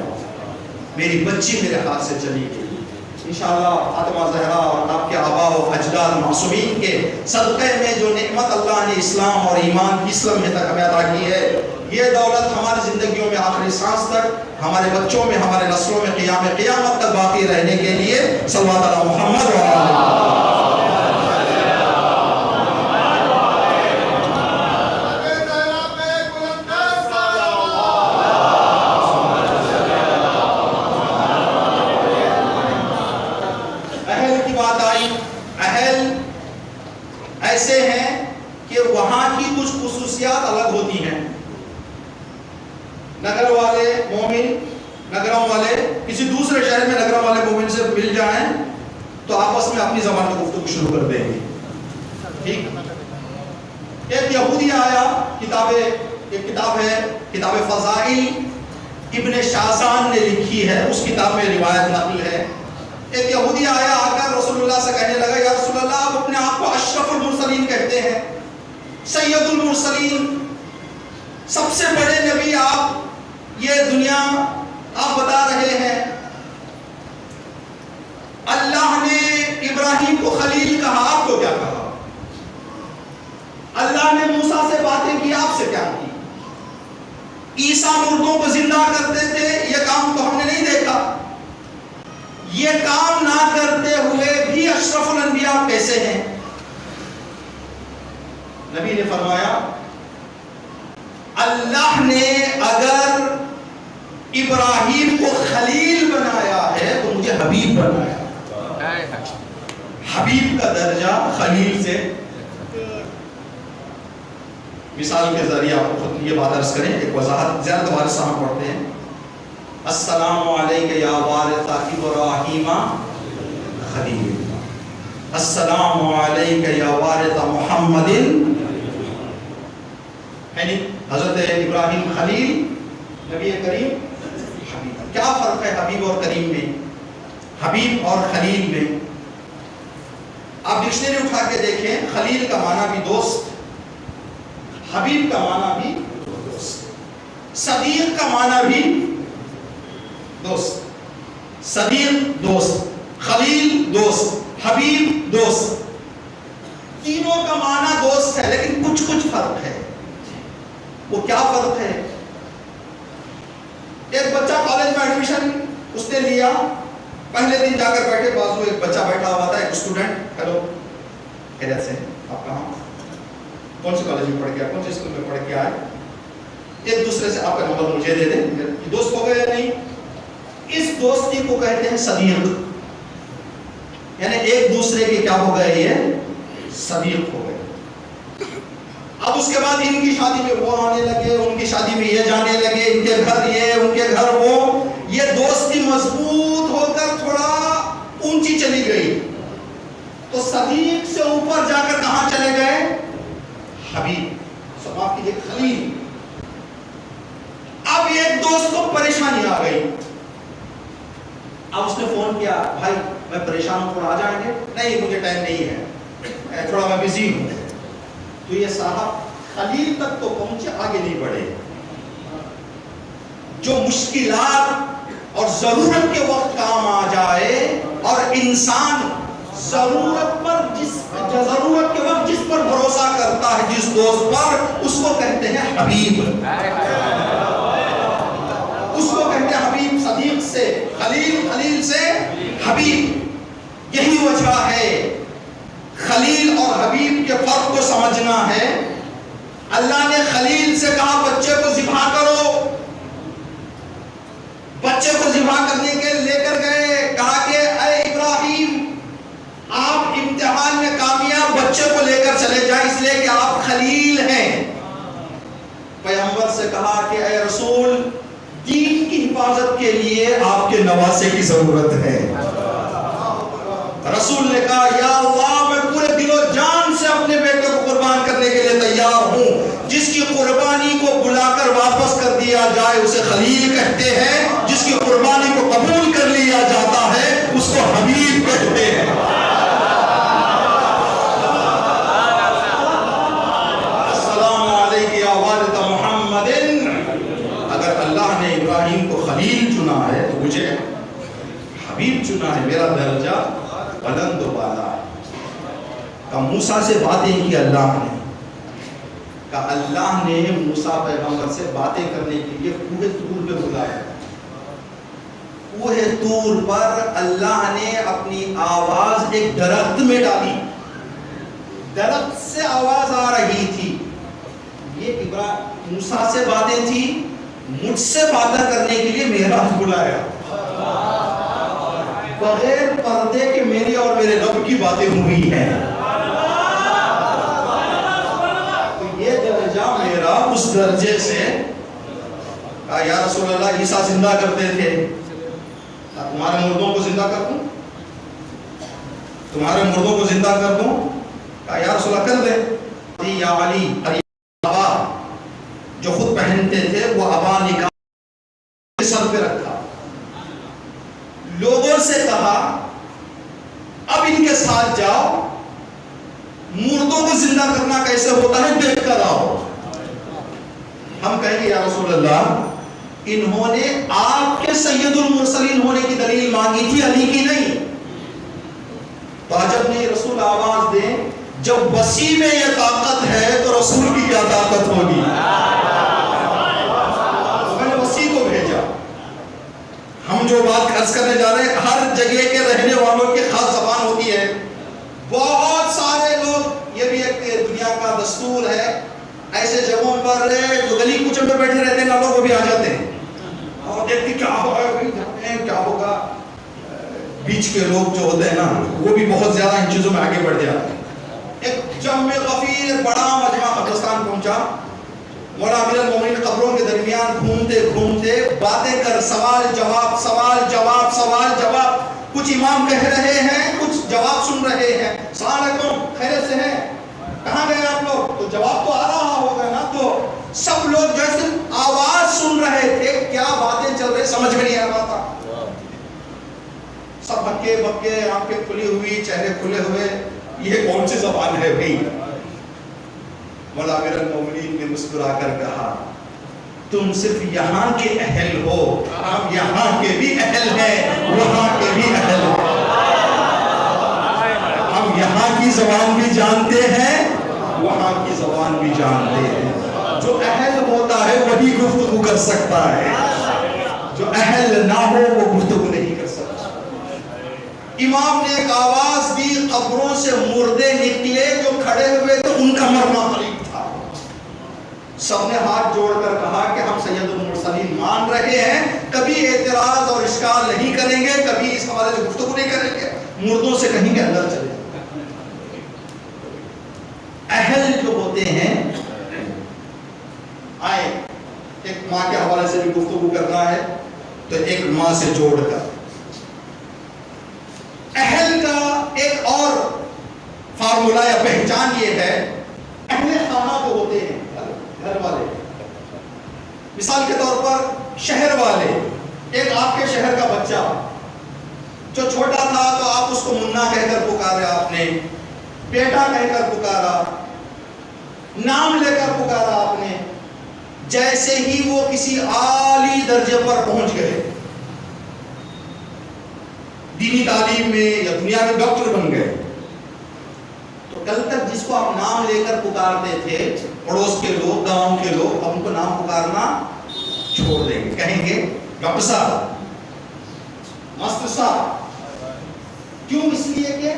میری بچی میرے ہاتھ سے چلی گئی۔ انشاءاللہ فاطمہ زہرا اور آپ کے آبا و اجداد معصومین کے صدقے میں جو نعمت اللہ نے اسلام اور ایمان کی اسلام میں تک ہمیں عطا کی ہے، یہ دولت ہماری زندگیوں میں آخری سانس تک، ہمارے بچوں میں، ہمارے نسلوں میں قیامت تک باقی رہنے کے لیے صلوات علی محمد و علی ایسے ہیں کہ وہاں کی کچھ خصوصیات الگ ہوتی ہیں۔ نگر والے مومن، نگروں والے کسی دوسرے شہر میں نگروں والے مومن سے مل جائیں تو آپس میں اپنی زبان میں گفتگو شروع کر دیں گے، ٹھیک۔ ایک یہودی آیا، ایک کتاب ہے کتاب فضائل ابن شازان نے لکھی ہے، اس کتاب میں روایت نقل ہے۔ ایک یہودی آیا، آ کر رسول اللہ سے کہنے لگا، یا رسول اللہ آپ اپنے آپ کو اشرف المرسلین کہتے ہیں، سید المرسلین، سب سے بڑے نبی آپ، یہ دنیا آپ بتا رہے ہیں، اللہ نے ابراہیم کو خلیل کہا، آپ کو کیا کہا؟ اللہ نے موسیٰ سے باتیں کی، آپ سے کیا کی؟ عیسیٰ مردوں کو زندہ کرتے تھے، یہ کام تو ہم نے نہیں دیکھا، یہ کام نہ کرتے ہوئے بھی اشرف الانبیاء کیسے ہیں؟ نبی نے فرمایا، اللہ نے اگر ابراہیم کو خلیل بنایا ہے تو مجھے حبیب بنایا۔ حبیب کا درجہ خلیل سے، مثال کے ذریعے آپ خود یہ بات عرض کریں، ایک وضاحت زیادہ دوبارہ سامنے پڑھتے ہیں۔ السلام علیکہ یا وارث ابراہیم خلیل، السلام علیکہ یا وارث محمد، یعنی حضرت ابراہیم خلیل، نبی کریم حبیب۔ کیا فرق ہے حبیب اور کریم میں، حبیب اور خلیل میں؟ آپ ڈکشنری اٹھا کے دیکھیں، خلیل کا معنی بھی دوست، حبیب کا معنی بھی دوست، صدیق کا معنی بھی دوست، صدیق دوست، خلیل دوست، حبیب دوست، تینوں کا معنی دوست ہے، لیکن کچھ فرق ہے۔ وہ کیا فرق ہے؟ ایک بچہ کالج میں ایڈمیشن اس نے لیا، پہلے دن جا کر بیٹھے، بازو ایک بچہ بیٹھا ہوا تھا، ایک اسٹوڈنٹ، ہیلو خیریت سے، آپ کہاں، کون سے کالج میں پڑھ کے آئے، کون سے اسکول میں پڑھ کے آئے؟ ایک دوسرے سے آپ کا نمبر مجھے دے دیں، یہ دوست ہو گئے یا نہیں؟ اس دوستی کو کہتے ہیں صدیق، یعنی ایک دوسرے کے کیا ہو گئے، یہ صدیق ہو گئے۔ اب اس کے بعد ان کی شادی میں وہ آنے لگے، ان کی شادی میں یہ جانے لگے، ان کے گھر یہ، ان کے گھر وہ، یہ دوستی مضبوط ہو کر تھوڑا اونچی چلی گئی، تو صدیق سے اوپر جا کر کہاں چلے گئے؟ حبیب، معاف کیجیے، خلیل۔ اب ایک دوست کو پریشانی آ گئی، اب اس نے فون کیا، بھائی میں پریشان ہوں، تھوڑا آ جائیں گے؟ نہیں مجھے ٹائم نہیں ہے، تھوڑا میں بزی ہوں۔ تو یہ صاحب خلیل تک تو پہنچے، آگے نہیں بڑھے۔ جو مشکلات اور ضرورت کے وقت کام آ جائے، اور انسان ضرورت کے وقت جس پر بھروسہ کرتا ہے، جس دوست پر، اس کو کہتے ہیں حبیب۔ سے خلیل، خلیل سے حبیب. یہی وجہ ہے خلیل اور حبیب کے فرق کو سمجھنا ہے. اللہ نے خلیل سے کہا بچے کو ذبح کرو، بچے کو ذبح کرنے کے لے کر گئے، کہا کہ اے ابراہیم آپ امتحان میں کامیاب، بچے کو لے کر چلے جائیں اس لیے کہ آپ خلیل ہیں. پیغمبر سے کہا کہ اے رسول دین کی حفاظت کے لیے آپ کے نواسے کی ضرورت ہے. رسول نے کہا یا اللہ میں پورے دل و جان سے اپنے بیٹے کو قربان کرنے کے لیے تیار ہوں. جس کی قربانی کو بلا کر واپس کر دیا جائے اسے خلیل کہتے ہیں، جس کی قربانی کو قبول کر لیا جاتا ہے اس کو حبیب کہتے ہیں. السلام علیکم یا والد محمد. اگر اللہ نے ابراہیم کو خلیل چنا ہے تو مجھے حبیب چنا ہے. میرا درجہ بلند و بالا ہے. کہ موسیٰ سے باتیں کی اللہ نے، کہ اللہ نے موسیٰ پیغمبر سے باتیں کرنے کے لیے کوہ طور پہ بلایا. کوہ طور پر اللہ نے اپنی آواز ایک درخت میں ڈالی، درخت سے آواز آ رہی تھی. یہ موسیٰ سے باتیں تھی، مجھ سے باتیں کرنے کے لیے معراج بلایا. بغیر پردے کے میری اور میرے رب کی باتیں ہوئی ہیں. تو یہ درجہ میرا اس درجے سے کہا یا رسول اللہ عیسیٰ زندہ کرتے تھے، تمہارے مردوں کو زندہ کر دوں، تمہارے مردوں کو زندہ کر دوں. کہا یا رسول اللہ کر دے. یا علی ابا جو خود پہنتے تھے وہ ابا نکال سر پہ رکھا. لوگوں سے کہا اب ان کے ساتھ جاؤ، مردوں کو زندہ کرنا کیسے ہوتا ہے دیکھ کر آؤ. ہم کہیں گے یا رسول اللہ انہوں نے آپ کے سید المرسلین ہونے کی دلیل مانگی تھی، علی کی نہیں. تو عجب نہیں رسول آواز دیں جب وسیع میں یہ طاقت ہے تو رسول کی کیا طاقت ہوگی. میں نے وسیع کو بھیجا. ہم جو بات عرض کرنے جا رہے ہیں ہر جگہ کے رہنے والوں کی خاص زبان ہوتی ہے. بہت سارے لوگ، یہ بھی ایک دنیا کا دستور ہے، ایسے جگہوں پر جو گلی کوچے میں بیٹھے رہتے ہیں لوگ وہ بھی آ جاتے ہیں اور دیکھتے کیا ہوگا کیا ہوگا. بیچ کے لوگ جو ہوتے ہیں نا وہ بھی بہت زیادہ ان چیزوں میں آگے بڑھ جاتے ہیں. ایک جمع غفیر ایک بڑا مجمع قبرستان پہنچا. مولا امیر المومنین قبروں کے درمیان گھومتے گھومتے باتیں کر، سوال جواب سوال جواب سوال جواب. کچھ امام کہہ رہے ہیں، کچھ جواب سن رہے ہیں. السلام علیکم، خیریت سے ہیں؟ کہاں گئے آپ لوگ؟ تو جواب تو آ رہا ہوگا نا. تو سب لوگ جیسے آواز سن رہے تھے، کیا باتیں چل رہی سمجھ میں نہیں آ رہا تھا. سب بکے بکے، آنکھیں کھلی ہوئی، چہرے کھلے ہوئے. یہ کون سی زبان ہے بھائی؟ مولا امیر المومنین نے مسکرا کر کہا تم صرف یہاں کے اہل ہو، ہم یہاں کے بھی اہل ہیں، وہاں کے بھی اہل ہیں. ہم یہاں کی زبان بھی جانتے ہیں، وہاں کی زبان بھی جانتے ہیں. جو اہل ہوتا ہے وہی گفتگو کر سکتا ہے، جو اہل نہ ہو وہ گفتگو نہیں کر سکتا. امام نے ایک آواز دی، قبروں سے مردے نکلے، جو کھڑے ہوئے تھے ان کا مرنا قریب تھا. سب نے ہاتھ جوڑ کر کہا کہ ہم سید المرسلین مان رہے ہیں، کبھی اعتراض اور اشکال نہیں کریں گے، کبھی اس حوالے سے گفتگو نہیں کریں گے. مردوں سے کہیں گے اندر چلے. اہل جو ہوتے ہیں آئے، ایک ماں کے حوالے سے بھی گفتگو کرنا ہے تو ایک ماں سے جوڑ کر. اہل کا ایک اور فارمولا یا پہچان یہ ہے، اہل خانہ جو ہوتے ہیں گھر والے، مثال کے طور پر شہر والے. ایک آپ کے شہر کا بچہ جو چھوٹا تھا تو آپ اس کو منا کہہ کر پکارا، آپ نے بیٹا کہہ کر پکارا، نام لے کر پکارا آپ نے. جیسے ہی وہ کسی عالی درجے پر پہنچ گئے، دینی تعلیم میں یا دنیا میں ڈاکٹر بن گئے، تو کل تک جس کو آپ نام لے کر پکارتے تھے پڑوس کے لوگ، گاؤں کے لوگ، اب ان کو نام پکارنا چھوڑ دیں گے. کہیں گے ڈاکٹر صاحب مست صاحب. کیوں؟ اس لیے کہ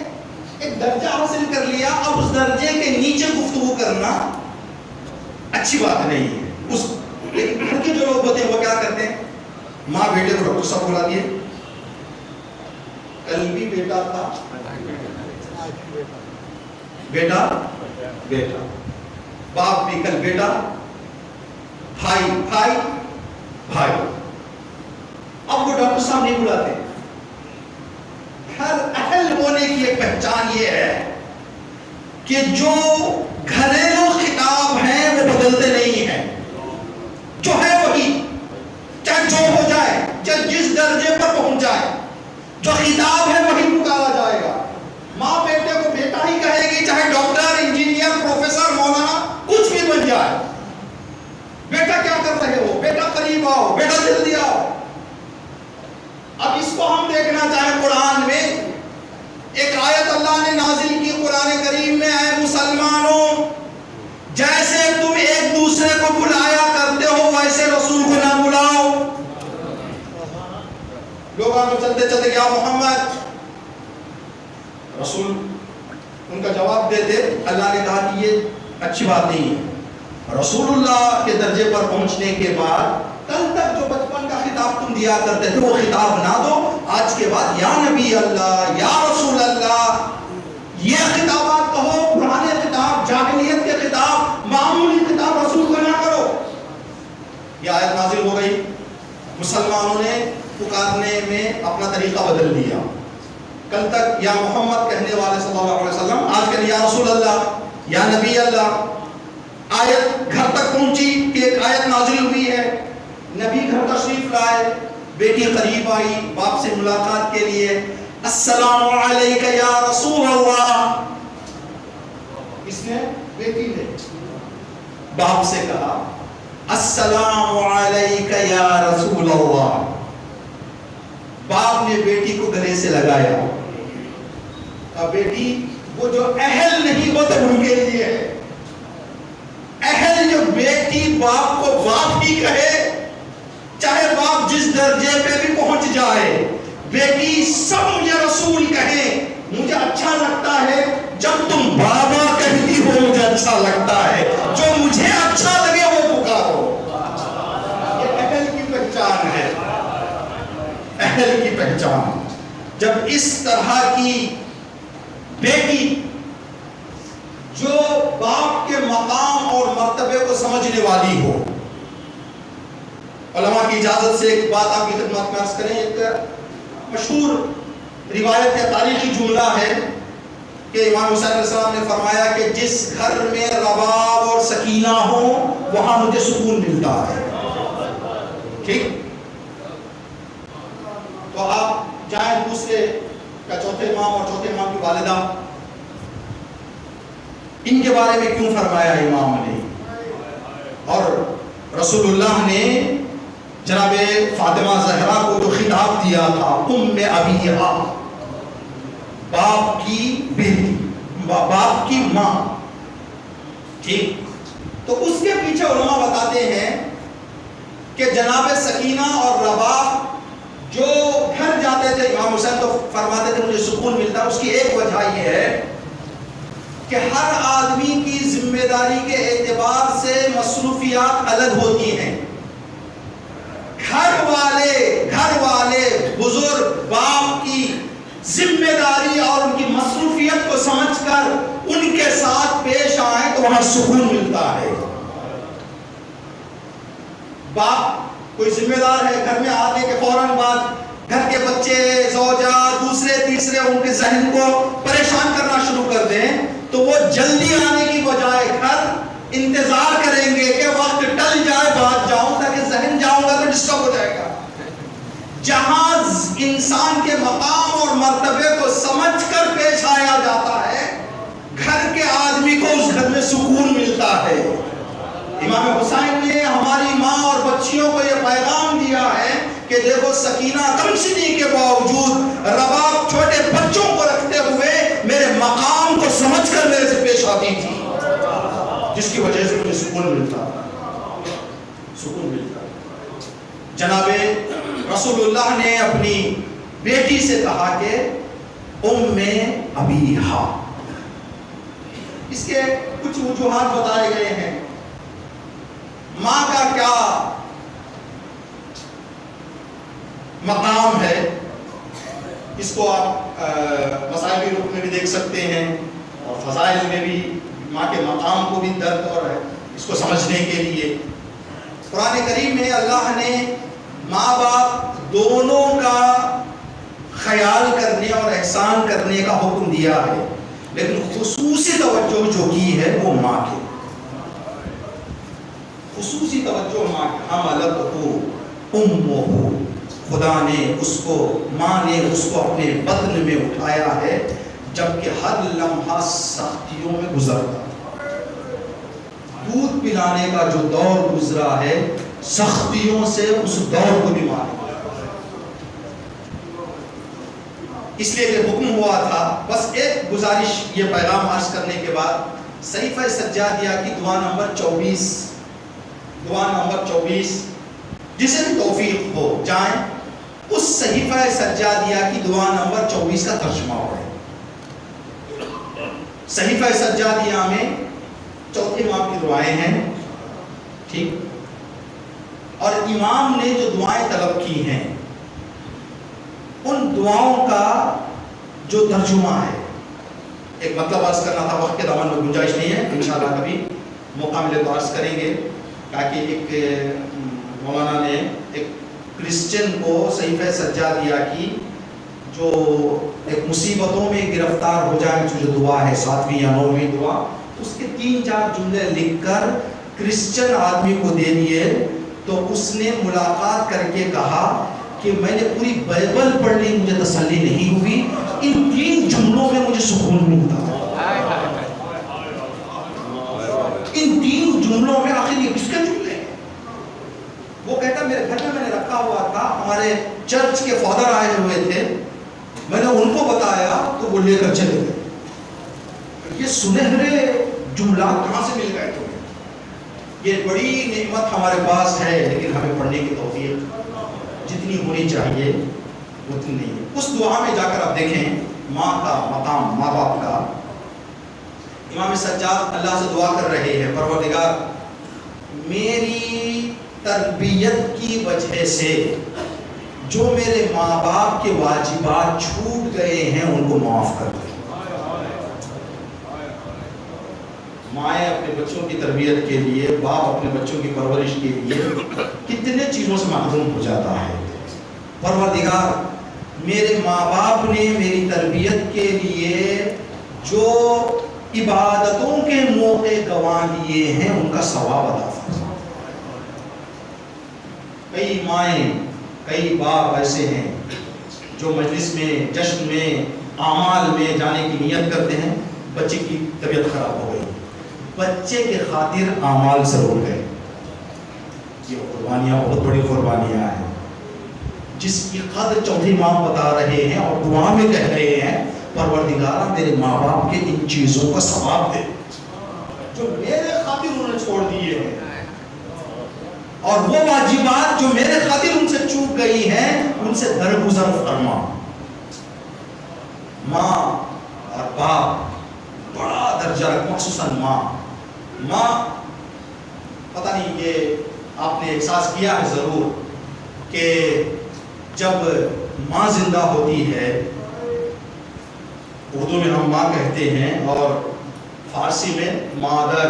ایک درجہ حاصل کر لیا، اب اس درجے کے نیچے گفتگو کرنا اچھی بات نہیں ہے. اس گھر کے جو لوگ ہوتے ہیں وہ کیا کرتے ہیں؟ ماں بیٹے کو ڈاکٹر صاحب بلا دیے، کل بھی بیٹا تھا، بیٹا بیٹا، باپ بھی کل بیٹا، بھائی بھائی بھائی. اب وہ ڈاکٹر صاحب نہیں بلاتے. ہر اہل ہونے کی ایک پہچان یہ ہے کہ جو گھریلو خطاب ہیں وہ بدلتے نہیں ہیں، جو ہے وہی، چاہے جو ہو جائے، چاہے جس درجے پر پہنچ جائے، جو خطاب ہے وہی پکارا جائے گا. ماں بیٹے کو بیٹا ہی کہے گی، چاہے ڈاکٹر، انجینئر، پروفیسر، مولانا کچھ بھی بن جائے. بیٹا کیا کر رہے ہو؟ بیٹا قریب آؤ، بیٹا جلدی آؤ. اب اس کو ہم دیکھنا چاہیں قرآن میں، ایک آیت اللہ نے نازل کی قرآن کریم میں، اے مسلمانوں جیسے تم ایک دوسرے کو بلایا کرتے ہو ویسے رسول کو نہ بلاؤ. لوگ آگے چلتے چلتے کیا محمد، رسول ان کا جواب دیتے. اللہ نے کہا کہ یہ اچھی بات نہیں ہے. رسول اللہ کے درجے پر پہنچنے کے بعد کل تک جو بچپن کا خطاب تم دیا کرتے تھے وہ خطاب نہ دو. آج کے بعد یا نبی اللہ، یا رسول اللہ، یہ خطابات کہو. پرانے خطاب، جاہلیت کے خطاب، معمولی خطاب رسول کو نہ کرو. یہ آیت نازل ہو گئی. مسلمانوں نے پکارنے میں اپنا طریقہ بدل دیا. کل تک یا محمد کہنے والے صلی اللہ علیہ وسلم، آج کل یا رسول اللہ، یا نبی اللہ. آیت گھر تک پہنچی کہ ایک آیت نازل ہوئی ہے، نبی گھر تشریف لائے، بیٹی قریب آئی باپ سے ملاقات کے لیے. السلام علیک یا رسول اللہ. اس نے، بیٹی نے باپ سے کہا السلام علیک یا رسول اللہ. باپ نے بیٹی کو گلے سے لگایا. اب بیٹی وہ جو اہل نہیں ہوتے ان کے لیے ہے. اہل جو بیٹی باپ کو باپ ہی کہے، چاہے باپ جس درجے پہ بھی پہنچ جائے، بیٹی سب مجھے رسول کہیں. مجھے اچھا لگتا ہے جب تم بابا کہتی ہو، مجھے اچھا لگتا ہے جو مجھے اچھا لگے وہ پکارو. یہ اہل کی پہچان ہے، اہل کی پہچان. جب اس طرح کی بیٹی جو باپ کے مقام اور مرتبے کو سمجھنے والی ہو. علماء کی اجازت سے ایک بات آپ کی خدمت میں عرض کریں. ایک مشہور روایت یا تاریخی جملہ ہے کہ امام حسین علیہ السلام نے فرمایا کہ جس گھر میں رباب اور سکینہ ہو وہاں مجھے سکون ملتا ہے. ٹھیک؟ تو آپ جائیں دوسرے کا چوتھے امام اور چوتھے امام کی والدہ، ان کے بارے میں کیوں فرمایا امام نے؟ اور رسول اللہ نے جناب فاطمہ زہرا کو جو خطاب دیا تھا، ام ابیہا، باپ کی بیٹی، باپ کی ماں. ٹھیک؟ تو اس کے پیچھے علماء بتاتے ہیں کہ جناب سکینہ اور رباب جو گھر جاتے تھے، امام حسین تو فرماتے تھے مجھے سکون ملتا. اس کی ایک وجہ یہ ہے کہ ہر آدمی کی ذمہ داری کے اعتبار سے مصروفیات الگ ہوتی ہیں. گھر والے بزرگ باپ کی ذمہ داری اور ان کی مصروفیت کو سمجھ کر ان کے ساتھ پیش آئیں تو وہاں سکون ملتا ہے. باپ کوئی ذمہ دار ہے، گھر میں آنے کے فوراً بعد گھر کے بچے، زوجہ، دوسرے تیسرے ان کے ذہن کو پریشان کرنا شروع کر دیں تو وہ جلدی آنے کی بجائے گھر انتظار کریں گے کہ وقت ٹل جائے بعد جاؤں، تاکہ ذہن جاؤں گا تو ڈسٹرب ہو جائے گا. جہاں انسان کے مقام اور مرتبے کو سمجھ کر پیش آیا جاتا ہے، گھر کے آدمی کو اس گھر میں سکون ملتا ہے. امام حسین نے ہماری ماں اور بچیوں کو یہ پیغام دیا ہے کہ دیکھو سکینہ کم سنی کے باوجود رباب چھوٹے بچوں کو رکھتے ہوئے میرے مقام کو سمجھ کر میرے سے پیش آتی تھی، جس کی وجہ سے مجھے سکون ملتا. جناب رسول اللہ نے اپنی بیٹی سے کہا کہ ام ابیہا. اس کے کچھ وجوہات بتائے گئے ہیں. ماں کا کیا مقام ہے، اس کو آپ مسائل کے روپ میں بھی دیکھ سکتے ہیں اور فضائل میں بھی ماں کے مقام کو بھی درد اور اس کو سمجھنے کے لیے قرآن کریم میں اللہ نے ماں باپ دونوں کا خیال کرنے اور احسان کرنے کا حکم دیا ہے، لیکن خصوصی توجہ جو کی ہے وہ ماں کی. خصوصی توجہ ماں کی. حملتہ امہ، خدا نے اس کو، ماں نے اس کو اپنے بطن میں اٹھایا ہے جبکہ ہر لمحہ سختیوں میں گزرتا. دودھ پلانے کا جو دور گزرا ہے سختیوں سے، اس دور کو بھی مانے. اس لیے کہ حکم ہوا تھا. بس ایک گزارش یہ پیغام عرض کرنے کے بعد، صحیفہ سجادیہ کی دعا نمبر 24 جسے بھی توفیق ہو جائیں اس صحیفہ سجادیہ کی دعا نمبر 24 کا ترجمہ ہو ہے. صحیفہ سجادیہ میں چوتھے امام کی دعائیں ہیں، ٹھیک، اور امام نے جو دعائیں طلب کی ہیں ان دعاؤں کا جو ترجمہ ہے، ایک مطلب عرض کرنا تھا، وقت کے دامن میں گنجائش نہیں ہے، انشاءاللہ کبھی موقع ملے تو عرض کریں گے. تاکہ ایک مولانا نے ایک کرسچن کو صحیفہ سجادیہ کی جو ایک مصیبتوں میں گرفتار ہو جائے جو دعا ہے 7ویں یا 9ویں دعا، اس کے 3-4 جملے لکھ کر کرسچن آدمی کو دے دیے. تو اس نے ملاقات کر کے کہا کہ میں نے پوری بائبل پڑھ لی، مجھے تسلی نہیں ہوئی، ان 3 جملوں میں مجھے سکون ملتا. ان 3 جملوں میں آخر یہ کس کے جملے ہیں؟ وہ کہتا میرے گھر میں نے رکھا ہوا تھا، ہمارے چرچ کے فادر آئے ہوئے تھے، میں نے ان کو بتایا تو وہ لے کر چلے گئے. یہ سنہرے جملات کہاں سے مل گئے تمہیں؟ یہ بڑی نعمت ہمارے پاس ہے، لیکن ہمیں پڑھنے کی توفیق جتنی ہونی چاہیے اتنی نہیں ہے. اس دعا میں جا کر آپ دیکھیں ماں کا مقام، ماں باپ کا. امام سجاد اللہ سے دعا کر رہے ہیں، پروردگار میری تربیت کی وجہ سے جو میرے ماں باپ کے واجبات چھوٹ گئے ہیں ان کو معاف کر دے. مائیں اپنے بچوں کی تربیت کے لیے، باپ اپنے بچوں کی پرورش کے لیے کتنے چیزوں سے محروم ہو جاتا ہے. پروردگار میرے ماں باپ نے میری تربیت کے لیے جو عبادتوں کے موقع گنوا لیے ہیں ان کا ثواب عطا فرما. کئی مائیں، کئی باپ ایسے ہیں جو مجلس میں، جشن میں، اعمال میں جانے کی نیت کرتے ہیں، بچے کی طبیعت خراب ہو گئی، بچے کے خاطر اعمال سے رک گئے. یہ قربانیاں بہت بڑی قربانیاں ہیں جس کی قدر چوتھے امام بتا رہے ہیں اور دعا میں کہہ رہے ہیں پروردگارہ میرے ماں باپ کے ان چیزوں کا ثواب دے جو میرے خاطر انہوں نے چھوڑ دیے ہیں، اور وہ واجبات جو میرے خاطر ان سے چوک گئی ہیں ان سے درگزر فرما. ماں اور باپ بڑا درجہ، مخصوصاً ماں پتہ نہیں یہ آپ نے احساس کیا ہے ضرور کہ جب ماں زندہ ہوتی ہے، اردو میں ہم ماں کہتے ہیں اور فارسی میں مادر،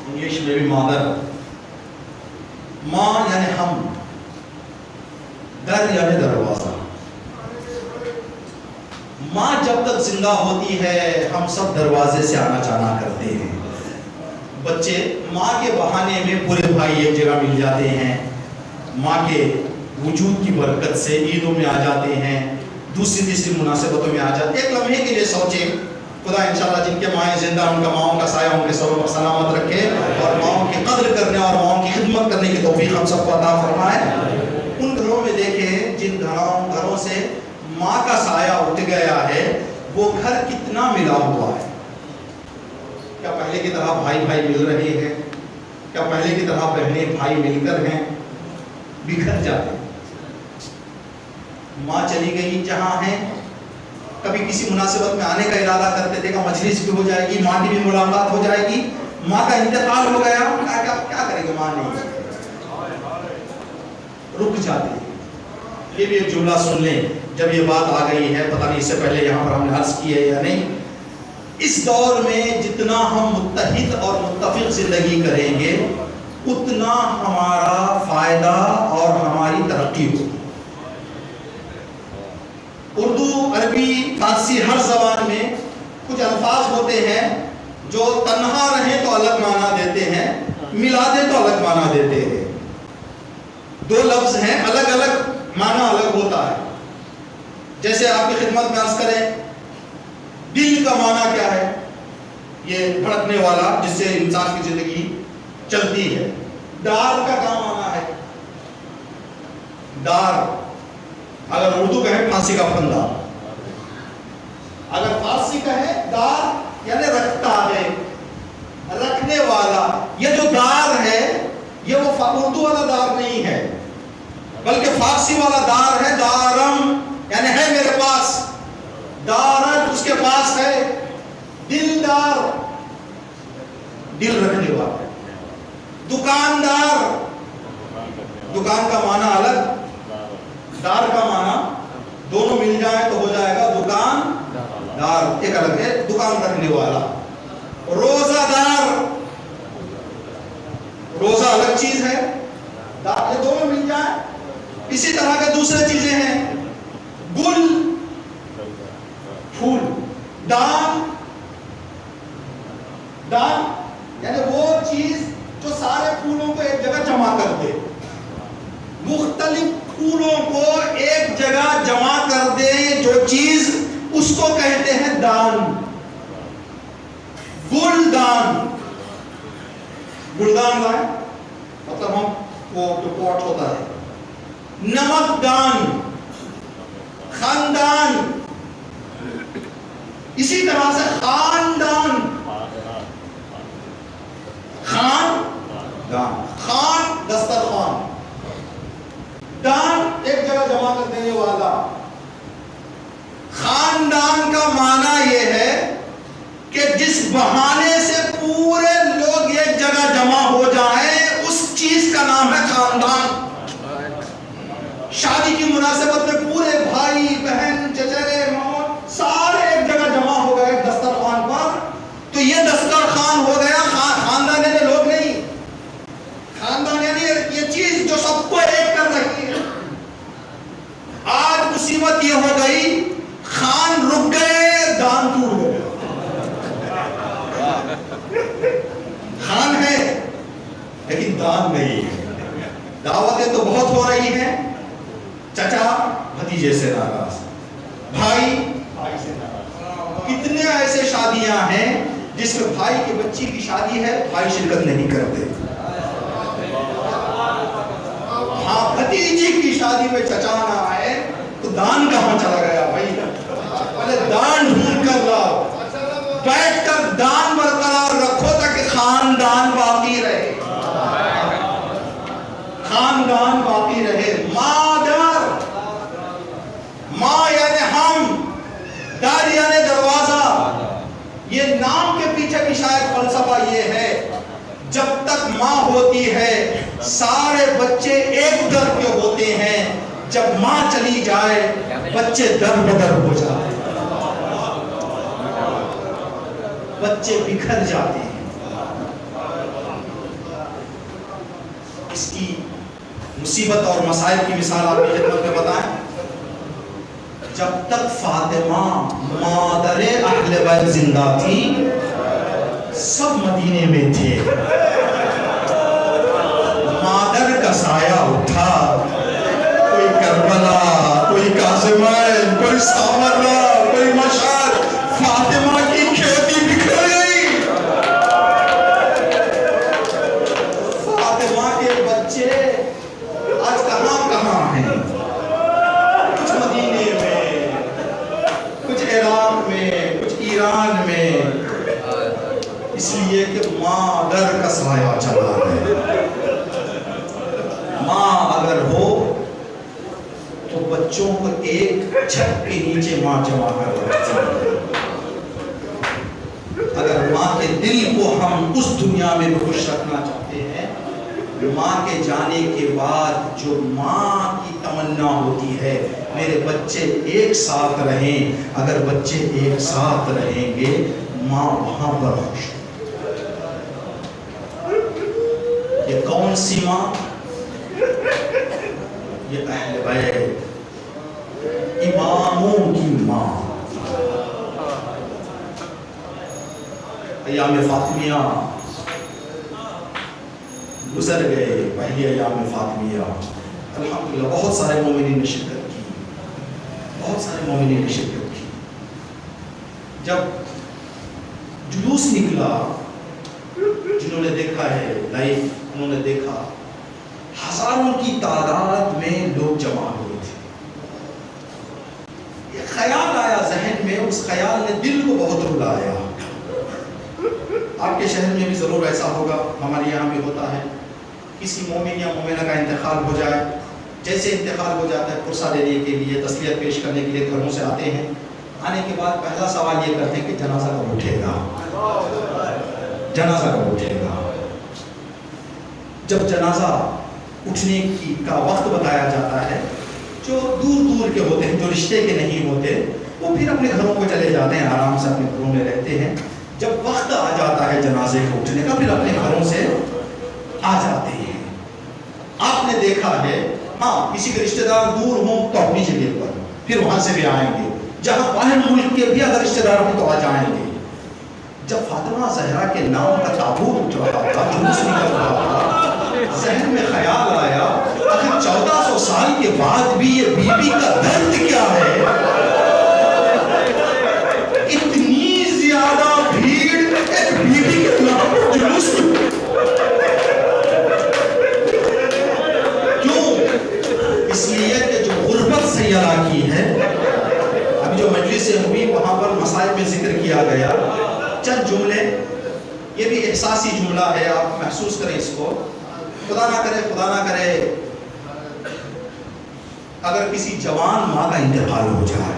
انگلش میں بھی مادر. ماں یعنی ہم، در یعنی دروازہ. ماں جب تک زندہ ہوتی ہے ہم سب دروازے سے آنا جانا کرتے ہیں. بچے ماں کے بہانے میں پورے بھائی ایک جگہ مل جاتے ہیں، ماں کے وجود کی برکت سے عیدوں میں آ جاتے ہیں، دوسری تیسری مناسبتوں میں آ جاتے ہیں. ایک لمحے کے لیے سوچیں، خدا انشاءاللہ جن کے مائیں زندہ ان کا ماؤں کا سایہ ان کے سروں پر سلامت رکھے اور ماؤں کی قدر کرنے اور ماؤں کی خدمت کرنے کی توفیق ہم سب کو عطا فرمائے. ان گھروں میں دیکھیں جن گھروں سے ماں کا سایہ اٹھ گیا ہے وہ گھر کتنا ملا ہوا ہے. کیا پہلے کی طرح بھائی مل رہے ہیں؟ کیا پہلے کی طرح بہنیں بھائی مل کر ہیں؟ بکھر جاتے ہیں. ماں چلی گئی جہاں ہے، کبھی کسی مناسبت میں آنے کا ارادہ کرتے تھے کہ مجلس بھی ہو جائے گی، ماں کی بھی ملاقات ہو جائے گی، ماں کا انتقال ہو گیا، کیا کرے گا، ماں نہیں رک جاتے. یہ بھی ایک جملہ سن لیں جب یہ بات آ گئی ہے، پتہ نہیں اس سے پہلے یہاں پر ہم نے عرض کی ہے یا نہیں. اس دور میں جتنا ہم متحد اور متفق زندگی کریں گے اتنا ہمارا فائدہ اور ہماری ترقی ہوگی. اردو، عربی، فارسی ہر زبان میں کچھ الفاظ ہوتے ہیں جو تنہا رہیں تو الگ معنی دیتے ہیں، ملا دیں تو الگ معنی دیتے ہیں. دو لفظ ہیں، الگ الگ معنی الگ ہوتا ہے. جیسے آپ کی خدمت میں عرض کریں، دل کا معنی کیا ہے؟ یہ دھڑکنے والا جس سے انسان کی زندگی چلتی ہے. دار کا کیا معنی ہے؟ دار اگر اردو کہے پھانسی کا پھندا، اگر فارسی کہے دار یعنی رکھتا ہے، رکھنے والا. یہ جو دار ہے یہ وہ اردو والا دار نہیں ہے بلکہ فارسی والا دار ہے. دارم یعنی ہے میرے پاس، دارت اس کے پاس ہے. دلدار دل رکھنے والا. دکاندار، دکان کا معنی الگ، دار کا معنی، دونوں مل جائیں تو ہو جائے گا دکان دار، ایک الگ ہے دکان رکھنے والا. روزہ دار، روزہ الگ چیز ہے، دار، یہ دونوں مل جائیں. اسی طرح کے دوسرے چیزیں ہیں، گل پھول، دان، دان یعنی وہ چیز جو سارے پھولوں کو ایک جگہ جمع کر دے، مختلف پھولوں کو ایک جگہ جمع کر دے جو چیز، اس کو کہتے ہیں دان. گلدان، گلدان لائے مطلب ہم وہ جو پوٹ ہوتا ہے. نمک دان، خاندان، اسی طرح سے خاندان، خان دان، خان دسترخوان، دان ایک جگہ جمع کر دینے والا. خاندان کا معنی یہ ہے کہ جس بہانے سے پورے لوگ ایک جگہ جمع ہو جائیں اس چیز کا نام ہے خاندان. شادی کی مناسبت میں پورے بھائی بہن چچیرے ماموں سارے ایک جگہ جمع ہو گئے دسترخوان پر، تو یہ دسترخوان ہو گیا. خاندان یعنی لوگ نہیں، خاندان یعنی یہ چیز جو سب کو ایک کر رہی ہے. آج مصیبت یہ ہو گئی، خان رک گئے، دان ٹوٹ گئے. خان ہے لیکن دان نہیں ہے. دعوتیں تو بہت ہو رہی ہیں، چچا بھتیجے سے ناراض، بھائی بھائی سے ناراض. کتنے ایسے شادیاں ہیں جس میں بھائی کے بچی کی شادی ہے، بھائی شرکت نہیں کرتے. ہاں، بھتیجی کی شادی میں چچا نہ آئے تو دان کہاں چلا گیا بھائی؟ پہلے دان ڈھونڈ کر لاؤ، بیٹھ کر دان برقرار رکھو تاکہ خاندان باقی رہے، خاندان باقی رہے. مادر، ماں یعنی ہم، دار یعنی دروازہ. یہ نام کے پیچھے بھی شاید فلسفہ یہ ہے، جب تک ماں ہوتی ہے سارے بچے ایک در کے ہوتے ہیں، جب ماں چلی جائے بچے در بدر ہو جاتے ہیں، بچے بکھر جاتے ہیں. اس کی مصیبت اور مصائب کی مثال آپ کی خدمت میں بتائیں. جب تک فاطمہ مادر اہل بیت زندہ تھی سب مدینے میں تھے. مادر کا سایہ اٹھا، کوئی کربلا، کوئی کاظمین، کوئی سامرا، کوئی مشہد، فاطمہ کی کھیتی بکھر گئی. فاطمہ کے بچے آج کہاں کہاں ہیں، کچھ مدینے میں، کچھ عراق میں، کچھ ایران میں، اس لیے کہ مادر کا سایہ چلا ہے. ماں اگر ہو تو بچے بچوں کو ایک چھت کے نیچے ماں جمع کر رکھتی ہے. اگر ماں کے دل کو ہم اس دنیا میں خوش رکھنا چاہتے ہیں، ماں کے جانے کے بعد جو ماں کی تمنا ہوتی ہے میرے بچے ایک ساتھ رہیں. اگر بچے ایک ساتھ رہیں گے ماں وہاں پر خوش. یہ کون سی ماں؟ یہ اہل بیت، اماموں کی ماں. ایام فاطمیہ گزر گئے، پہلی ایام فاطمیہ. الحمدللہ بہت سارے مومنین نے شرکت کی، بہت سارے مومنین نے شرکت کی. جب جلوس نکلا، جنہوں نے دیکھا ہے لائیو، انہوں نے دیکھا ہزاروں کی تعداد میں لوگ جمع ہوئے تھے. ایک خیال آیا ذہن میں، اس خیال نے دل کو بہت رلایا. آپ کے شہر میں بھی ضرور ایسا ہوگا، ہمارے یہاں بھی ہوتا ہے. کسی مومن یا مومنہ کا انتقال ہو جائے، جیسے انتقال ہو جاتا ہے پرسہ دینے کے لیے، تسلیت پیش کرنے کے لیے گھروں سے آتے ہیں. آنے کے بعد پہلا سوال یہ کرتے ہیں کہ جنازہ کب اٹھے گا، جنازہ کب اٹھے گا. جب جنازہ اٹھنے کا وقت بتایا جاتا ہے، جو دور دور کے ہوتے ہیں، جو رشتے کے نہیں ہوتے، وہ پھر اپنے گھروں کو چلے جاتے ہیں، آرام سے اپنے گھروں میں رہتے ہیں. جب وقت آ جاتا ہے جنازے کو اٹھنے کا، پھر اپنے گھروں سے آ جاتے ہیں. آپ نے دیکھا ہے، ہاں کسی کے رشتہ دار دور ہوں تو اپنی جگہ پر، پھر وہاں سے بھی آئیں گے. جہاں باہر ملک کے بھی اگر رشتہ دار ہوں تو آ جائیں گے. جب فاطمہ زہرا کے نام کا تابوت اٹھ رہا تھا، جلوس نکل رہا تھا، ذہن میں خیال آیا آخر 1400 سال کے بعد بھی یہ بی بی کا درد کیا ہے. اتنی زیادہ بھیڑ ایک بی بی کے نام پر جلوس میں. کیوں؟ اس لیے کہ جو غربت سیارہ کی ہے، ابھی جو مجلسیں ہوئی وہاں پر مسائل میں ذکر کیا گیا. چند جملے، یہ بھی احساسی جملہ ہے، آپ محسوس کریں اس کو. خدا نہ کرے اگر کسی جوان ماں کا انتقال ہو جائے،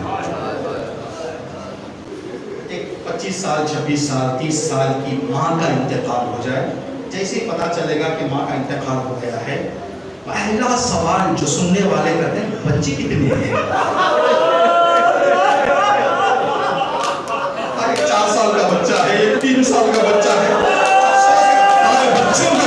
ایک 25 سال 26 سال 30 سال کی ماں کا انتقال ہو جائے، جیسے ہی پتا چلے گا کہ ماں کا انتقال ہو گیا ہے، پہلا سوال جو سننے والے کرتے ہیں، بچے کتنے ہیں؟ 4 سال کا بچہ ہے، 3 سال کا بچہ ہے. بچوں کا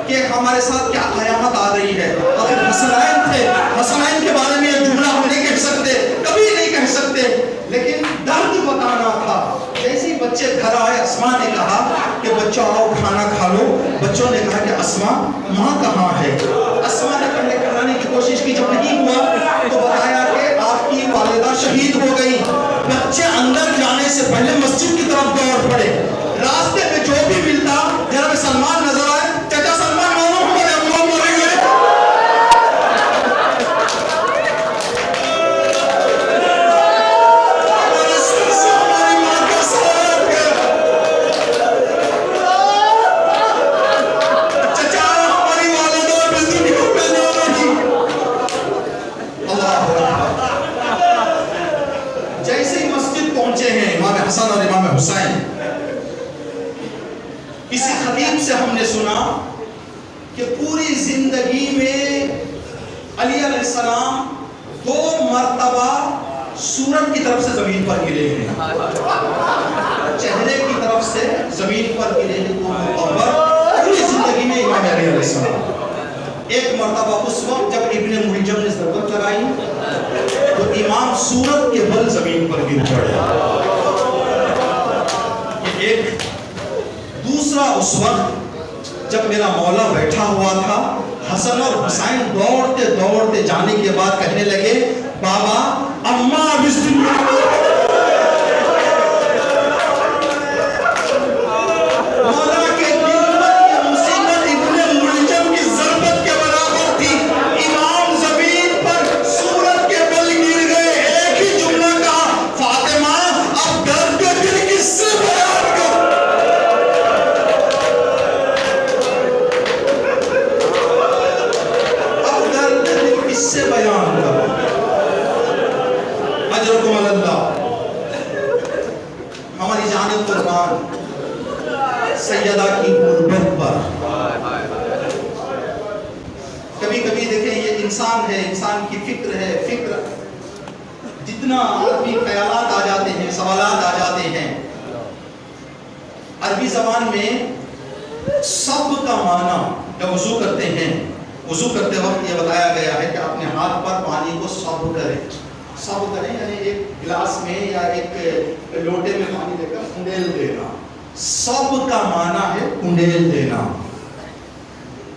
کیا؟ ہمارے ساتھ کیا قیامت آ رہی ہے. اگر حسنین تھے، حسنین کے بارے میں یہ جملہ ہم نہیں کہہ سکتے، کبھی نہیں کہہ سکتے، لیکن درد بتانا تھا. جیسے ہی بچے گھر آئے، اسماء نے کہا کہ بچوں آؤ کھانا کھا لو. بچوں نے کہا کہ اسماء ماں کہاں ہے؟ اسماء نے پہلے کھلانے کی کوشش کی، جب نہیں ہوا تو بتایا کہ آپ کی والدہ شہید ہو گئی. بچے اندر جانے سے پہلے مسجد کی طرف دوڑ پڑے. راستے میں جو بھی ملتا، جناب سلمان نظر آئے، چچا سلمان حسن اور امام حسین. کسی خطیب سے ہم نے سنا کہ پوری زندگی میں علی علیہ السلام 2 مرتبہ سورج کی طرف سے زمین پر گرے ہیں، چہرے کی طرف سے زمین پر گرے ہیں 2 مرتبہ پوری زندگی میں امام علی علیہ السلام. ایک مرتبہ اس وقت جب ابن ملجم نے ضربت لگائی تو امام سورج کے بل زمین پر گر پڑے. ایک دوسرا اس وقت جب میرا مولا بیٹھا ہوا تھا، حسن اور حسین دوڑتے دوڑتے جانے کے بعد کہنے لگے، بابا اماں اب اس دنیا اکبر. کبھی کبھی دیکھیں یہ انسان ہے, انسان کی فکر ہے, فکر جتنا عربی خیالات آ جاتے ہیں, سوالات آ جاتے ہیں. عربی زبان میں سب کا معنی جب وضو کرتے ہیں, وضو کرتے وقت یہ بتایا گیا ہے کہ اپنے ہاتھ پر پانی کو سب کریں. سب کریں یعنی ایک گلاس میں یا ایک لوٹے میں پانی دے کر کنڈیل دینا. سب کا معنی ہے کنڈیل دینا.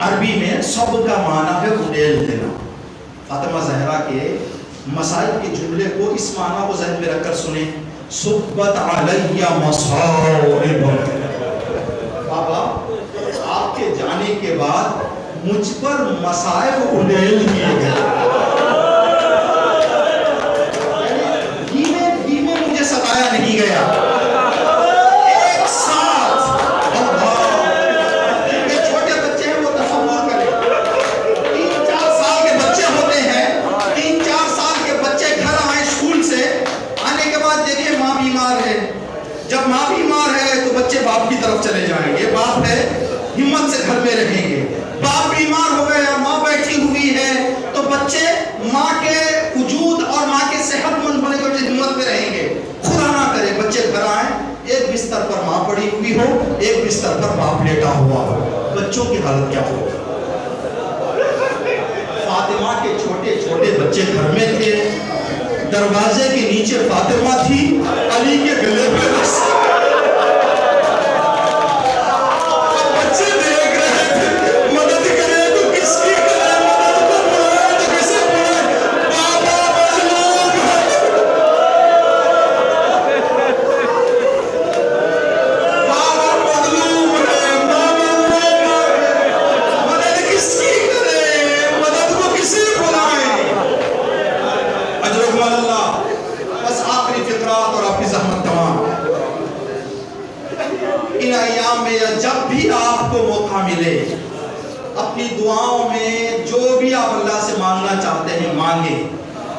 عربی میں سب کا معنی ہے کنڈیل دینا. فاطمہ زہرا کے مسائل کے جملے کو اس معنی کو ذہن میں رکھ کر سنیں. صبت علیہ مصائب. بابا آپ کے جانے کے بعد مجھ پر مصائب کنڈیل کیے گئے. دھیمے مجھے ستایا نہیں گیا. ایک ساتھ جن کے چھوٹے بچے ہیں وہ تصور کریں, 3-4 سال کے بچے ہوتے ہیں. 3-4 سال کے بچے گھر آئے اسکول سے, آنے کے بعد دیکھیں ماں بیمار ہے. جب ماں بیمار ہے تو بچے باپ کی طرف چلے جائیں گے. باپ ہے ہمت سے گھر میں رہیں گے. باپ بیمار ہو گیا, ماں بیٹھی ہوئی ہے, تو بچے ماں کے وجود اور ماں کے صحت مند ہونے کی وجہ سے ہمت میں رہیں گے. خدا نہ کرے بچے گھر آئیں, ایک بستر پر ماں پڑی ہوئی ہو, ایک بستر پر باپ لیٹا ہوا ہو. بچوں کی حالت کیا ہو؟ فاطمہ کے چھوٹے چھوٹے بچے گھر میں تھے. دروازے کے نیچے فاطمہ تھی, علی کے گلے پہ رسی. بچے دیکھ رہے تھے مدد کرے تو کس کی کرے, مدد کو بلائے تو کسے بلائے. بابا مظلوم ہے, بابا مظلوم ہے, بابا مدد کس کی کرے, مدد کو کسے بلائے. اجرکم اللہ. بس آخری فقرات اور آپ کی زحمت تمام. ان ایام میں یا جب بھی آپ کو موقع ملے, اپنی دعاؤں میں جو بھی آپ اللہ سے مانگنا چاہتے ہیں مانگیں,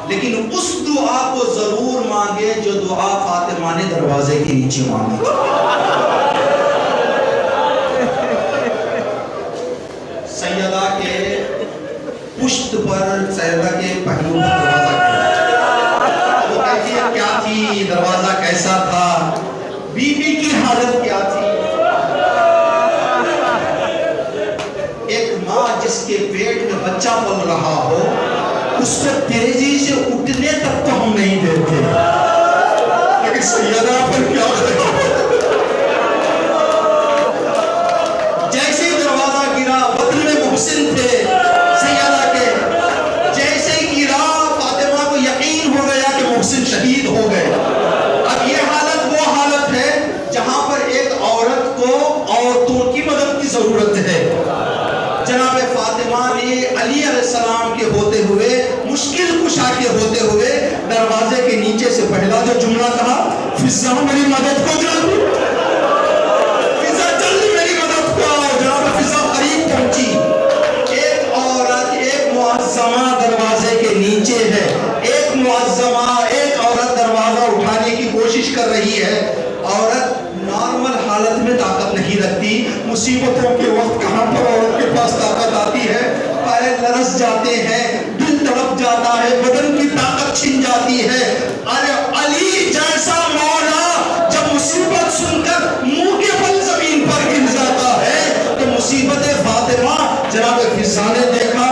لیکن اس دعا کو ضرور مانگیں جو دعا فاطمہ نے دروازے کے نیچے مانگی. سیدہ کے پشت پر, سیدہ کے پہلو پر دروازہ کیا, وہ کیفیت کیا تھی, دروازہ کیسا تھا, بی بی کی حالت کیا تھی. ایک ماں جس کے پیٹ میں بچہ پل رہا ہو, اس پہ تیزی سے اٹھنے تک تو ہم نہیں دیتے, لیکن سیدہ پر کیا کریں. جیسے ہی دروازہ گرا, وطن میں محسن تھے سیدہ کے, جیسے ہی گرا فاطمہ کو یقین ہو گیا کہ محسن شہید ہو گئے. اب یہ حالت وہ حالت ہے جہاں پر ایک عورت کو عورتوں کی مدد کی ضرورت ہے. جناب فاطمہ نے علی علیہ السلام کے ہوتے ہوئے, مشکل کشا کے ہوتے ہوئے, دروازے کے نیچے سے پہلا جو جملہ کہا, فضا میری مدد کو جلدی, فضا جلدی میری مدد کو آؤ. جناب فضا قریب پہنچی. ایک عورت, ایک معظمہ دروازے کے نیچے ہے. ایک معظمہ, ایک عورت دروازہ اٹھانے کی کوشش کر رہی ہے. عورت نارمل حالت میں طاقت نہیں رکھتی, مصیبتوں کے وقت کہاں پر عورت کے پاس طاقت آتی ہے. پیر لرز جاتے ہیں, دل تڑپ جاتا ہے, بدن کی طاقت چھن جاتی ہے. ارے علی جیسا مولا جب مصیبت سن کر منہ کے بل زمین پر گر جاتا ہے تو مصیبت فاطمہ جناب فضا نے دیکھا.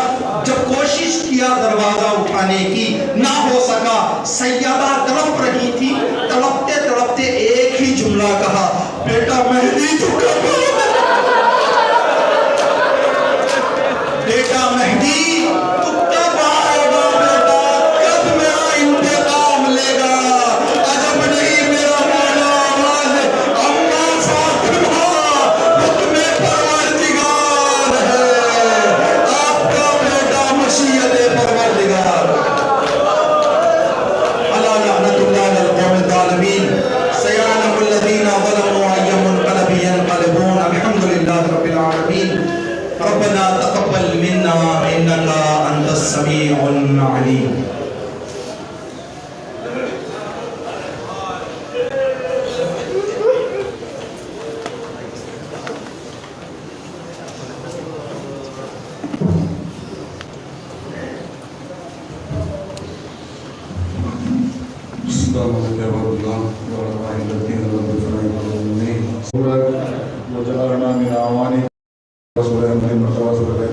جب کوشش کیا دروازہ اٹھانے کی, نہ ہو سکا. سیدہ تڑپ رہی تھی, تڑپتے تڑپتے ایک ہی جملہ کہا, بیٹا مہدی تو کب آئے گا, بیٹا مہدی تو کب آئے گا, بیٹا کب میرا انتقام لے گا. عجب نہیں میرا مولا آواز اما فاطمہ حکم پروردگار ہے, آپ کا بیٹا مشیت پروردگار. اللہ لعنت اللہ علی القوم الظالمین. سیعلم الذین ظلموا ای منقلب ینقلبون. الحمدللہ رب العالمین. ربنا تقبل منا انك انت السميع العليم. مرتبہ